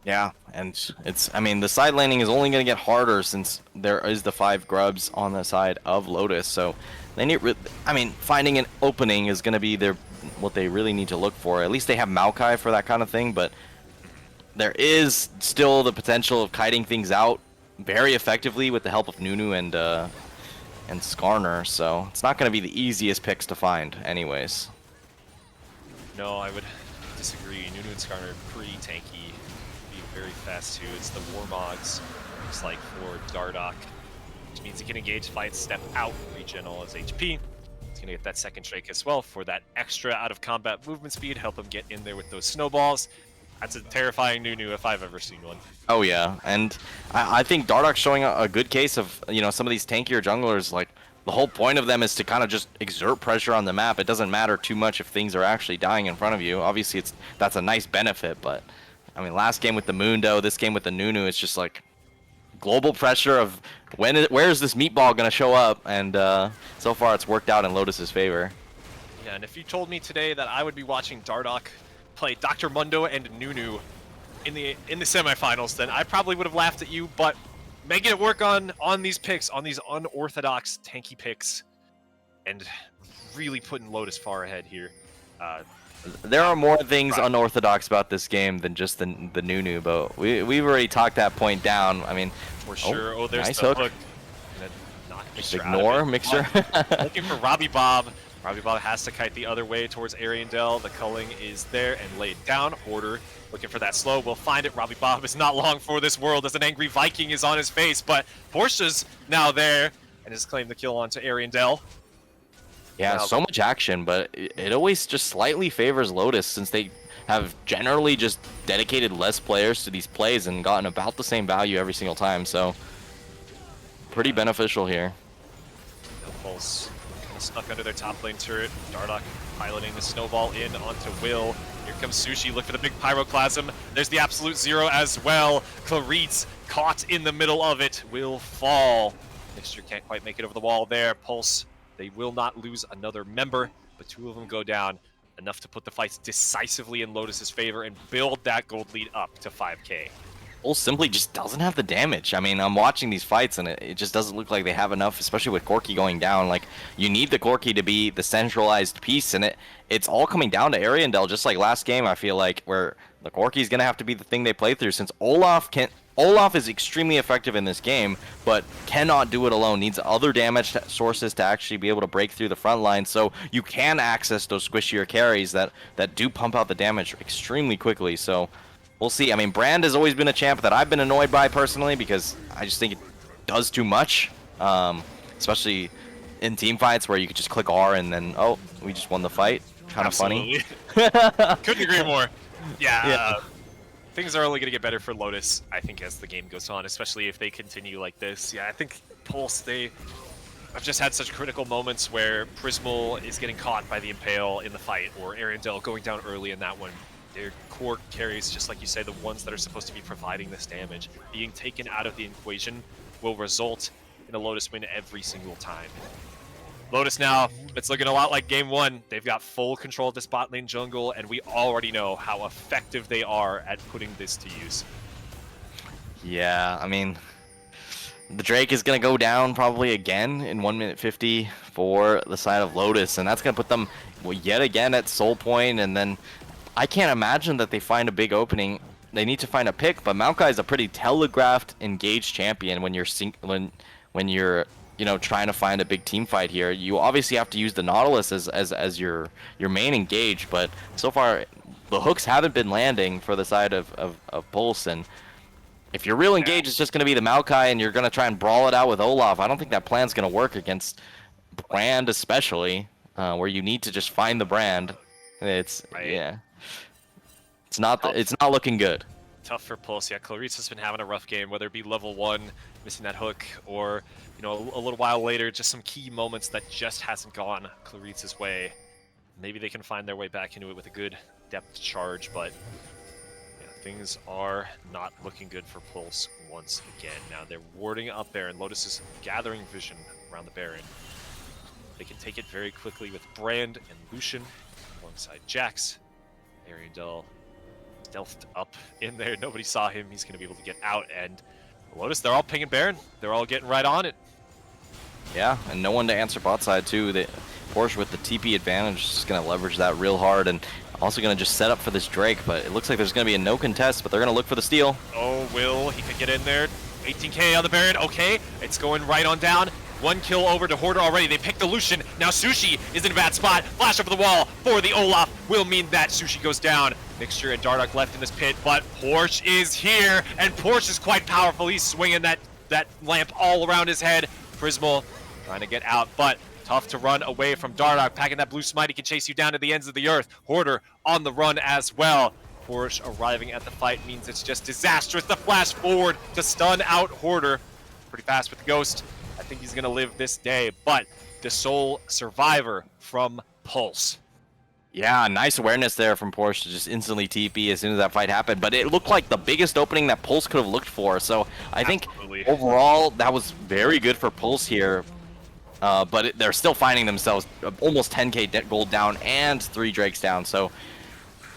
Yeah, and I mean, the side laning is only going to get harder since there is the 5 grubs on the side of Lotus. So they need, I mean, finding an opening is going to be what they really need to look for. At least they have Maokai for that kind of thing, but there is still the potential of kiting things out very effectively with the help of Nunu and Skarner, so it's not going to be the easiest picks to find anyways. No, I would disagree. Nunu and Skarner are pretty tanky, be very fast too. It's the Warmogs, looks like, for Dardoch, which means he can engage fights, step out, regen all his HP. He's going to get that second Drake as well for that extra out-of-combat movement speed, help him get in there with those snowballs. That's a terrifying Nunu if I've ever seen one. Oh yeah, and I think Dardoch's showing a good case of, you know, some of these tankier junglers. Like, the whole point of them is to kind of just exert pressure on the map. It doesn't matter too much if things are actually dying in front of you. Obviously, that's a nice benefit, but I mean, last game with the Mundo, this game with the Nunu, it's just like global pressure of where is this meatball gonna show up, and so far it's worked out in Lotus's favor. Yeah, and if you told me today that I would be watching Dardoch play Dr. Mundo and Nunu in the semifinals, then I probably would have laughed at you, but making it work on these picks, on these unorthodox tanky picks, and really putting Lotus far ahead here. There are more things unorthodox about this game than just the Nunu, but we've already talked that point down. I mean, for sure. Oh, there's nice the hook. hook. Knock Mixer Ignore out of it. Mixer. Looking for Robbie Bob. Robbie Bob has to kite the other way towards Ariandel. The culling is there and laid down. Order looking for that slow. We'll find it. Robbie Bob is not long for this world as an angry Viking is on his face, but Portia's now there and has claimed the kill onto Ariandel. Yeah, so much action, but it always just slightly favors Lotus since they have generally just dedicated less players to these plays and gotten about the same value every single time, so pretty beneficial here. No pulse. Stuck under their top lane turret. Dardoch piloting the snowball in onto Will. Here comes Sushi. Look for the big pyroclasm. There's the absolute zero as well. Claritz caught in the middle of it. Will fall. Mixture can't quite make it over the wall there. Pulse. They will not lose another member, but two of them go down. Enough to put the fights decisively in Lotus's favor and build that gold lead up to 5K. Pulse simply just doesn't have the damage. I mean, I'm watching these fights and it just doesn't look like they have enough, especially with Corki going down. Like, you need the Corki to be the centralized piece, and it's all coming down to Ariandel, just like last game, I feel like, where the Corki is going to have to be the thing they play through, since Olaf is extremely effective in this game, but cannot do it alone. Needs other damage sources to actually be able to break through the front line, so you can access those squishier carries that do pump out the damage extremely quickly. So we'll see. I mean, Brand has always been a champ that I've been annoyed by personally because I just think it does too much, especially in team fights where you could just click R and then, oh, we just won the fight. Kind of funny. Couldn't agree more. Yeah. Things are only going to get better for Lotus, I think, as the game goes on, especially if they continue like this. Yeah, I think Pulse, I've just had such critical moments where Prismal is getting caught by the Impale in the fight, or Ariandel going down early in that one. Their core carries, just like you say, the ones that are supposed to be providing this damage, being taken out of the equation will result in a Lotus win every single time. Lotus now, it's looking a lot like game one. They've got full control of the bot lane jungle, and we already know how effective they are at putting this to use. Yeah, I mean, the Drake is going to go down probably again in 1 minute 50 for the side of Lotus, and that's going to put them yet again at soul point, and then I can't imagine that they find a big opening. They need to find a pick, but Maokai is a pretty telegraphed, engaged champion when you're you know, trying to find a big team fight here. You obviously have to use the Nautilus as your main engage, but so far the hooks haven't been landing for the side of Pulse, and if your real engage is just going to be the Maokai and you're going to try and brawl it out with Olaf, I don't think that plan's going to work against Brand, especially, where you need to just find the Brand. It's not looking good. Tough for Pulse. Yeah, Claritz has been having a rough game, whether it be level 1, missing that hook, or, you know, a little while later, just some key moments that just hasn't gone Claritz's way. Maybe they can find their way back into it with a good depth charge, but yeah, things are not looking good for Pulse once again. Now they're warding up there, and Lotus is gathering vision around the Baron. They can take it very quickly with Brand and Lucian alongside Jax. Ariandel stealthed up in there. Nobody saw him. He's going to be able to get out, and Lotus, they're all pinging Baron. They're all getting right on it. Yeah, and no one to answer bot side too. Porsche with the TP advantage is going to leverage that real hard, and also going to just set up for this Drake, but it looks like there's going to be a no contest, but they're going to look for the steal. Oh, Will, he could get in there. 18k on the Baron. Okay, it's going right on down. 1 kill over to Hoarder already. They picked the Lucian. Now Sushi is in a bad spot. Flash over the wall for the Olaf will mean that Sushi goes down. Mixture and Dardoch left in this pit, but Porsche is here, and Porsche is quite powerful. He's swinging that lamp all around his head. Prismal trying to get out, but tough to run away from Dardoch. Packing that blue smite, he can chase you down to the ends of the earth. Hoarder on the run as well. Porsche arriving at the fight means it's just disastrous. The flash forward to stun out Hoarder. Pretty fast with the Ghost. I think he's going to live this day, but the sole survivor from Pulse. Yeah, nice awareness there from Porsche to just instantly TP as soon as that fight happened. But it looked like the biggest opening that Pulse could have looked for. So I think overall that was very good for Pulse here. But they're still finding themselves almost 10k gold down and 3 Drakes down. So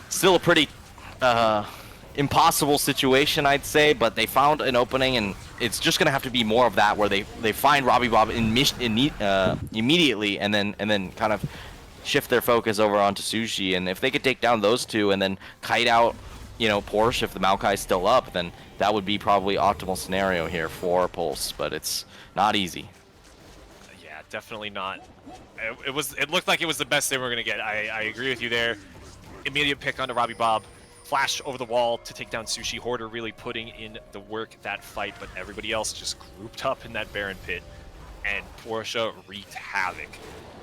still a pretty impossible situation, I'd say. But they found an opening, and it's just gonna have to be more of that, where they find Robbie Bob immediately, and then kind of shift their focus over onto Sushi. And if they could take down those two and then kite out, Porsche if the Maokai's still up, then that would be probably optimal scenario here for Pulse. But it's not easy. Yeah, definitely not. It looked like it was the best they were gonna get. I agree with you there. Immediate pick onto Robbie Bob. Flash over the wall to take down Sushi. Hoarder really putting in the work that fight, but everybody else just grouped up in that Baron pit, and Porsche wreaked havoc.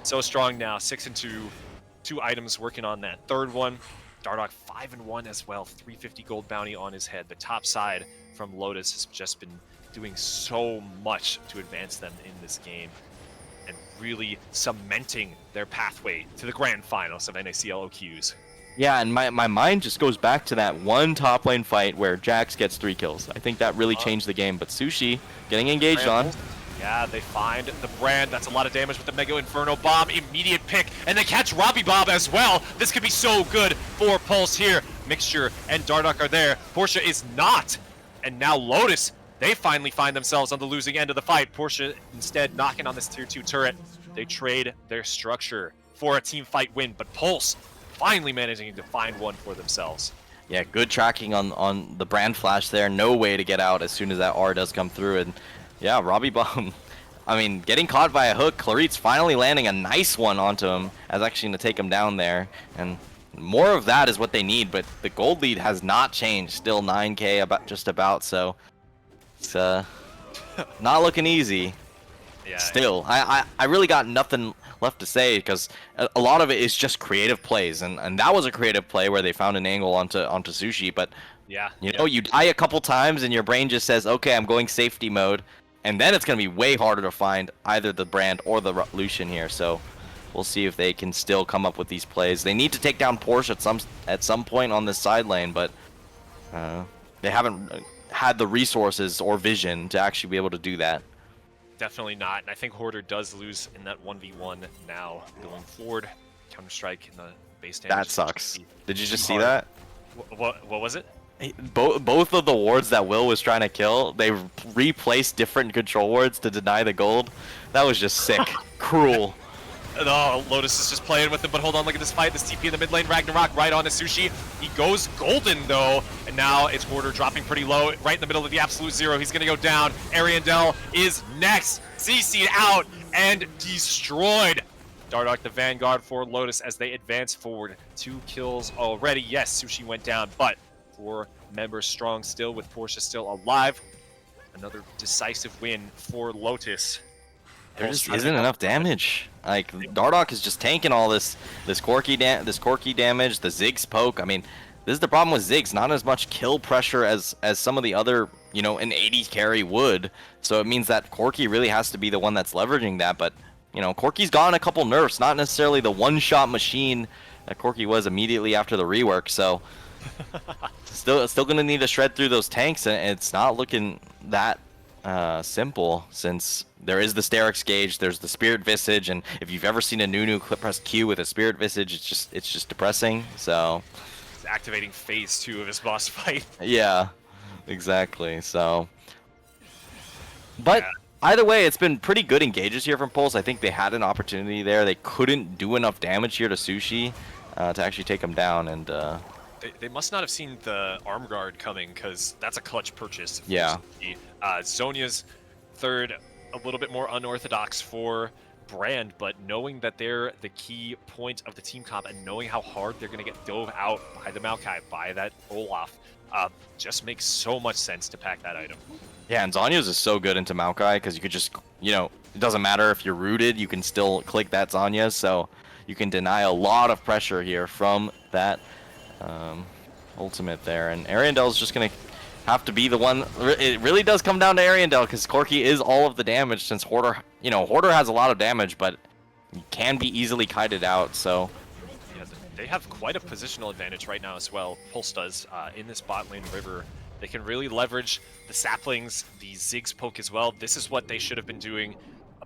So strong now, 6-2, 2 items working on that third one. Dardoch 5-1 as well, 350 gold bounty on his head. The top side from Lotus has just been doing so much to advance them in this game and really cementing their pathway to the grand finals of NACL OQs. Yeah, and my mind just goes back to that one top lane fight where Jax gets 3 kills. I think that really changed the game, but Sushi getting engaged on. Yeah, they find the brand. That's a lot of damage with the Mega Inferno Bomb. Immediate pick, and they catch Robbie Bob as well. This could be so good for Pulse here. Mixture and Dardoch are there. Porsche is not. And now Lotus, they finally find themselves on the losing end of the fight. Porsche instead knocking on this tier 2 turret. They trade their structure for a team fight win, but Pulse finally managing to find one for themselves. Yeah, good tracking on the brand flash there. No way to get out as soon as that R does come through. And yeah, Robbie Bomb, I mean, getting caught by a hook. Clarit's finally landing a nice one onto him, as actually going to take him down there. And more of that is what they need, but the gold lead has not changed. Still 9k just about, so it's not looking easy. Yeah. Still, I really got nothing left to say, because a lot of it is just creative plays, and that was a creative play where they found an angle onto Sushi. But yeah, you die a couple times and your brain just says, okay, I'm going safety mode, and then it's going to be way harder to find either the brand or the Lucian here. So we'll see if they can still come up with these plays. They need to take down Porsche at some point on this side lane, but they haven't had the resources or vision to actually be able to do that. Definitely not, and I think Hoarder does lose in that 1v1 now going forward. Counter-Strike in the base damage. That sucks. Did you just see that? What was it? Both of the wards that Will was trying to kill, they replaced different control wards to deny the gold. That was just sick. Cruel. Oh, Lotus is just playing with him, but hold on, look at this fight. This TP in the mid lane, Ragnarok right on to Sushi. He goes golden, though, and now it's Hoarder dropping pretty low, right in the middle of the absolute zero. He's going to go down. Ariandel is next. CC'd out and destroyed. Dardoch the Vanguard for Lotus as they advance forward. 2 kills already. Yes, Sushi went down, but 4 members strong still, with Porsche still alive. Another decisive win for Lotus. There just isn't enough damage. Like, Dardoch is just tanking all this Corki damage, the Ziggs poke. I mean, this is the problem with Ziggs, not as much kill pressure as some of the other, an 80 carry would. So it means that Corki really has to be the one that's leveraging that. But, Corki's gotten a couple nerfs, not necessarily the one-shot machine that Corki was immediately after the rework. So still going to need to shred through those tanks, and it's not looking that simple, since there is the Sterix gauge, there's the Spirit Visage, and if you've ever seen a Nunu press Q with a Spirit Visage, it's just depressing. So he's activating phase 2 of his boss fight. Yeah, exactly. So, but either way, it's been pretty good engages here from Pulse. I think they had an opportunity there. They couldn't do enough damage here to Sushi to actually take him down, and They must not have seen the arm guard coming, because that's a clutch purchase. Yeah. Zhonya's third, a little bit more unorthodox for Brand, but knowing that they're the key point of the team comp and knowing how hard they're going to get dove out by the Maokai, by that Olaf, just makes so much sense to pack that item. Yeah, and Zanya's is so good into Maokai because you could just, you know, it doesn't matter if you're rooted, you can still click that Zanya, so you can deny a lot of pressure here from that ultimate there. And Ariandel's just going to have to be the one. It really does come down to Ariandel because Corki is all of the damage, since Hoarder, you know, Hoarder has a lot of damage, but can be easily kited out, so. Yeah, they have quite a positional advantage right now as well, Pulse does, in this bot lane river. They can really leverage the saplings, the Ziggs poke as well. This is what they should have been doing,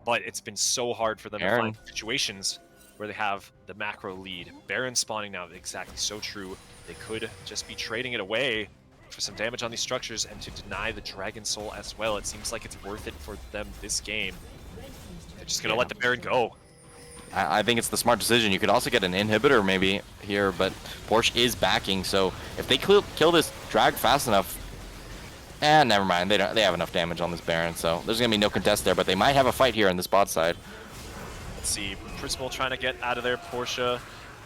but it's been so hard for them to find situations where they have the macro lead. Baron spawning now, exactly, so true. They could just be trading it away for some damage on these structures and to deny the Dragon Soul as well. It seems like it's worth it for them this game. They're just going to let the Baron go. I think it's the smart decision. You could also get an inhibitor maybe here, but Porsche is backing, so if they kill this drag fast enough, never mind. They have enough damage on this Baron, so there's gonna be no contest there. But they might have a fight here on this bot side. Let's see, Prismal trying to get out of there. Porsche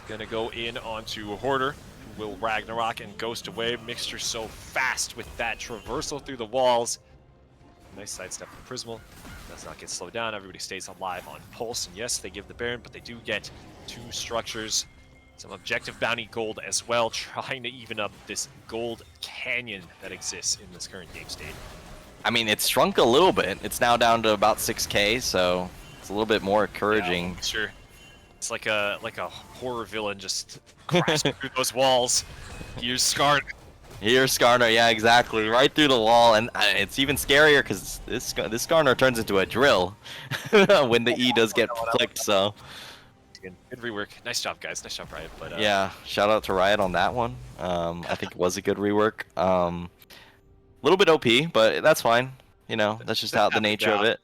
gonna go in onto Hoarder. Will Ragnarok and Ghost away. Mixture so fast with that traversal through the walls. Nice sidestep from Prismal. Does not get slowed down. Everybody stays alive on Pulse. And yes, they give the Baron, but they do get 2 structures. Some objective bounty gold as well, trying to even up this gold canyon that exists in this current game state. I mean, it's shrunk a little bit. It's now down to about 6k, so it's a little bit more encouraging. Yeah, sure. It's like a horror villain just crashing through those walls. Here's Skarner. Here's Skarner, yeah, exactly, right through the wall, and it's even scarier because this Skarner turns into a drill when the E does get clicked. So good rework. Nice job, guys. Nice job, Riot. But yeah, shout out to Riot on that one. I think it was a good rework. A little bit OP, but that's fine. You know, that's just how the nature of it.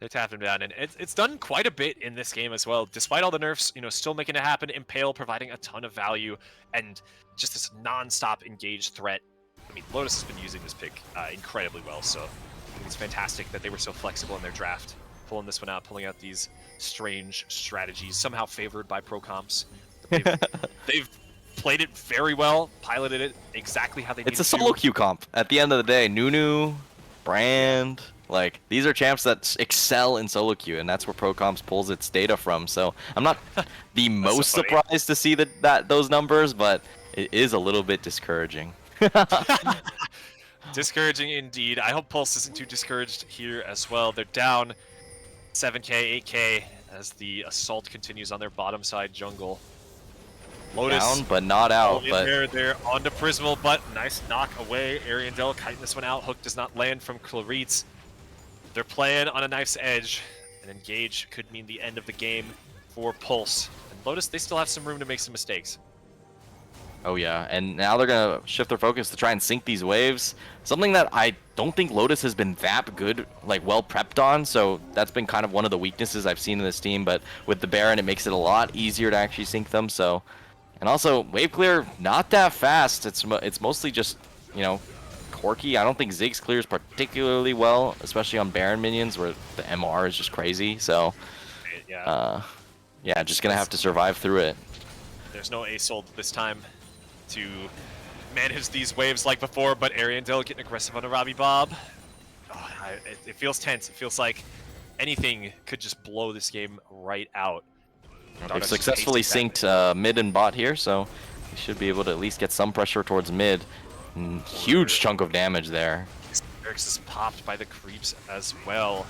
They tapped him down, and it's done quite a bit in this game as well. Despite all the nerfs, you know, still making it happen. Impale providing a ton of value, and just this non-stop engaged threat. I mean, Lotus has been using this pick incredibly well, so I think it's fantastic that they were so flexible in their draft, pulling this one out, pulling out these strange strategies, somehow favored by pro comps. They've played it very well, piloted it exactly how they needed to. It's a solo queue comp. At the end of the day, Nunu, Brand, like, these are champs that excel in solo queue, and that's where pro comps pulls its data from. So I'm not the most surprised to see those numbers, but it is a little bit discouraging. Discouraging indeed. I hope Pulse isn't too discouraged here as well. They're down 7k, 8k as the assault continues on their bottom side jungle. Lotus down, but not out. But they're onto Prismal, but nice knock away. Ariandel kiting this one out. Hook does not land from Claritz. They're playing on a knife's edge. An engage could mean the end of the game for Pulse. And Lotus, they still have some room to make some mistakes. Oh yeah, and now they're gonna shift their focus to try and sink these waves. Something that I don't think Lotus has been that good, like well prepped on. So that's been kind of one of the weaknesses I've seen in this team. But with the Baron, it makes it a lot easier to actually sink them. So, and also wave clear not that fast. It's mostly just, you know, Corki. I don't think Ziggs clears particularly well, especially on Baron minions where the MR is just crazy. So yeah, just gonna have to survive through it. There's no Asold this time to manage these waves like before, but Ariandel getting aggressive on a Robbie Bob. Oh, it feels tense. It feels like anything could just blow this game right out. They've successfully synced mid and bot here, so we should be able to at least get some pressure towards mid. Huge chunk of damage there. Eric's is popped by the creeps as well.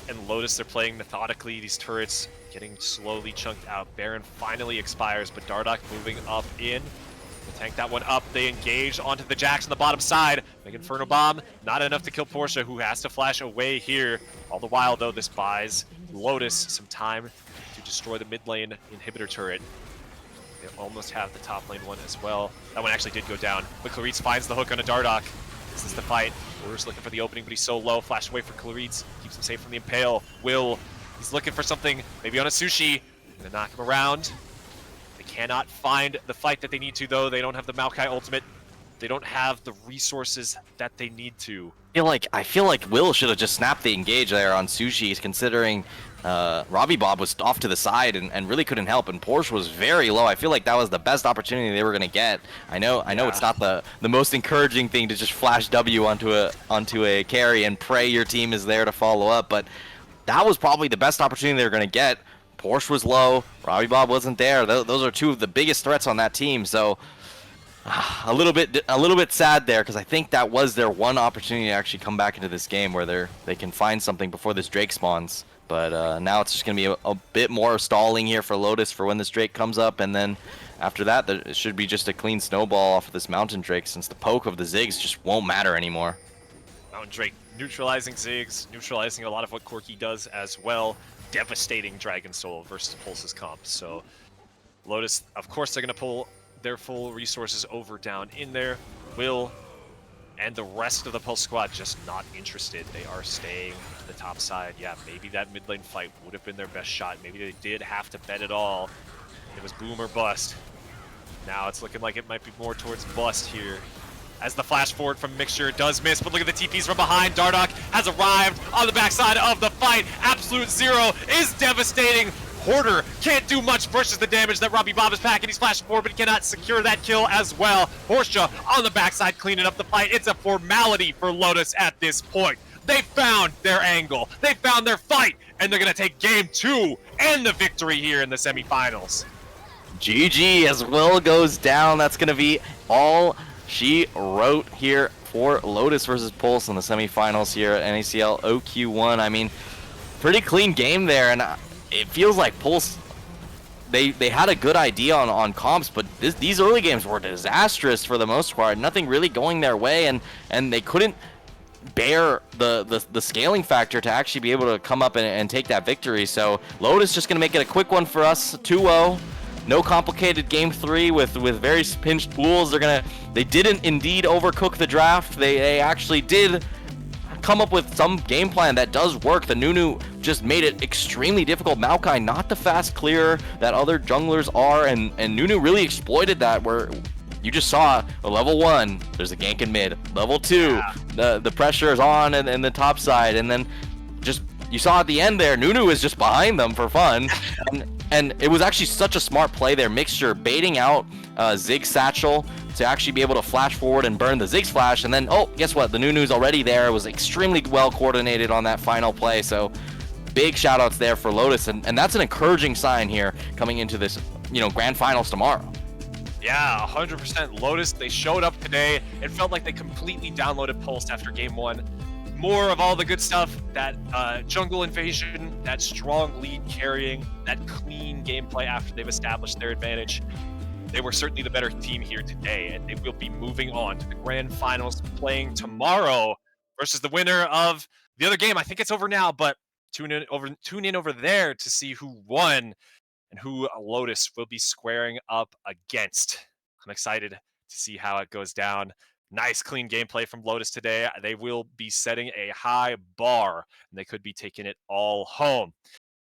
And Lotus, they're playing methodically. These turrets getting slowly chunked out. Baron finally expires, but Dardoch moving up in. They tank that one up. They engage onto the Jax on the bottom side. Big Inferno Bomb, not enough to kill Portia, who has to flash away here. All the while, though, this buys Lotus some time to destroy the mid lane inhibitor turret. They almost have the top lane one as well. That one actually did go down, but Claritz finds the hook on a Dardoch. This is the fight. Warrior's looking for the opening, but he's so low. Flash away for Claritz. Keeps him safe from the Impale. He's looking for something, maybe on a Sushi. Gonna knock him around. They cannot find the fight that they need to, though. They don't have the Maokai ultimate. They don't have the resources that they need to. I feel like Will should have just snapped the engage there on Sushi, considering Robbie Bob was off to the side and really couldn't help, and Porsche was very low. I feel like that was the best opportunity they were going to get. I know it's not the most encouraging thing to just flash W onto a carry and pray your team is there to follow up, but that was probably the best opportunity they were going to get. Porsche was low, Robbie Bob wasn't there. Those are two of the biggest threats on that team, so a little bit sad there, because I think that was their one opportunity to actually come back into this game where they can find something before this Drake spawns. But now it's just going to be a bit more stalling here for Lotus for when this Drake comes up, and then after that it should be just a clean snowball off of this Mountain Drake, since the poke of the Ziggs just won't matter anymore. Mountain Drake neutralizing Ziggs, neutralizing a lot of what Corki does as well. Devastating Dragon Soul versus Pulse's comp. So Lotus, of course, they're going to pull their full resources over down in there. Will and the rest of the Pulse squad just not interested. They are staying to the top side. Yeah, maybe that mid lane fight would have been their best shot. Maybe they did have to bet it all. It was boom or bust. Now it's looking like it might be more towards bust here, as the flash forward from Mixture does miss, but look at the TPs from behind. Dardoch has arrived on the backside of the fight. Absolute Zero is devastating. Hoarder can't do much versus the damage that Robbie Bob is packing. He's flashing forward, but he cannot secure that kill as well. Porsche on the backside cleaning up the fight. It's a formality for Lotus at this point. They found their angle. They found their fight, and they're going to take game 2 and the victory here in the semifinals. GG as Will goes down. That's going to be all she wrote here for Lotus versus Pulse in the semifinals here at NACL OQ1. I mean, pretty clean game there, and it feels like Pulse, they had a good idea on comps, but these early games were disastrous for the most part. Nothing really going their way, and they couldn't bear the scaling factor to actually be able to come up and take that victory. So Lotus just going to make it a quick one for us, 2-0. No complicated game 3 with very pinched pools. They didn't indeed overcook the draft. They actually did come up with some game plan that does work. The Nunu just made it extremely difficult. Maokai not the fast clearer that other junglers are, and Nunu really exploited that, where you just saw a level 1, there's a gank in mid. Level 2, the pressure is on and the top side, and then just you saw at the end there, Nunu is just behind them for fun. And it was actually such a smart play there. Mixture baiting out Ziggs Satchel to actually be able to flash forward and burn the Ziggs flash. And then, oh, guess what? The Nunu's already there. It was extremely well coordinated on that final play. So big shout outs there for Lotus. And that's an encouraging sign here coming into this, grand finals tomorrow. Yeah, 100% Lotus. They showed up today. It felt like they completely downloaded Pulse after game 1. More of all the good stuff, that jungle invasion, that strong lead carrying, that clean gameplay after they've established their advantage. They were certainly the better team here today, and they will be moving on to the grand finals, playing tomorrow versus the winner of the other game. I think it's over now, but tune in over there to see who won and who Lotus will be squaring up against. I'm excited to see how it goes down. Nice clean gameplay from Lotus today. They will be setting a high bar, and they could be taking it all home.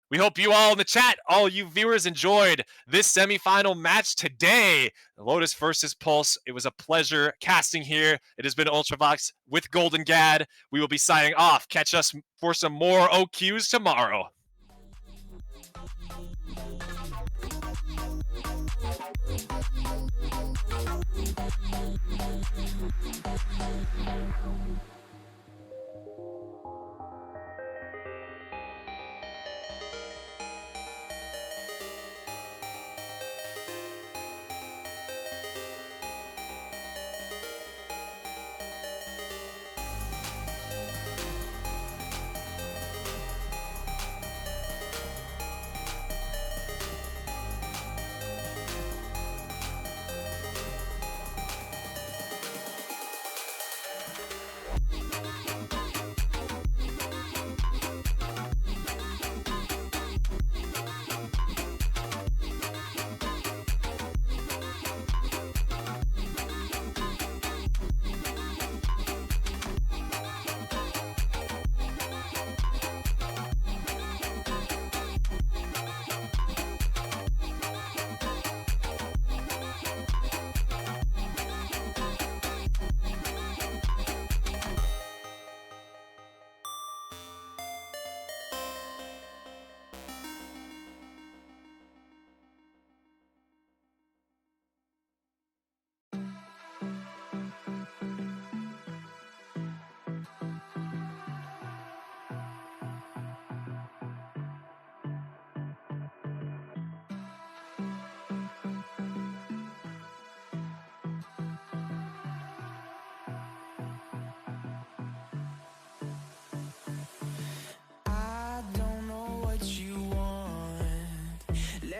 We hope you all in the chat, all you viewers, enjoyed this semifinal match today. Lotus versus Pulse. It was a pleasure casting here. It has been Ultravox with Golden Gad. We will be signing off. Catch us for some more OQs tomorrow.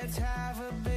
Let's have a bit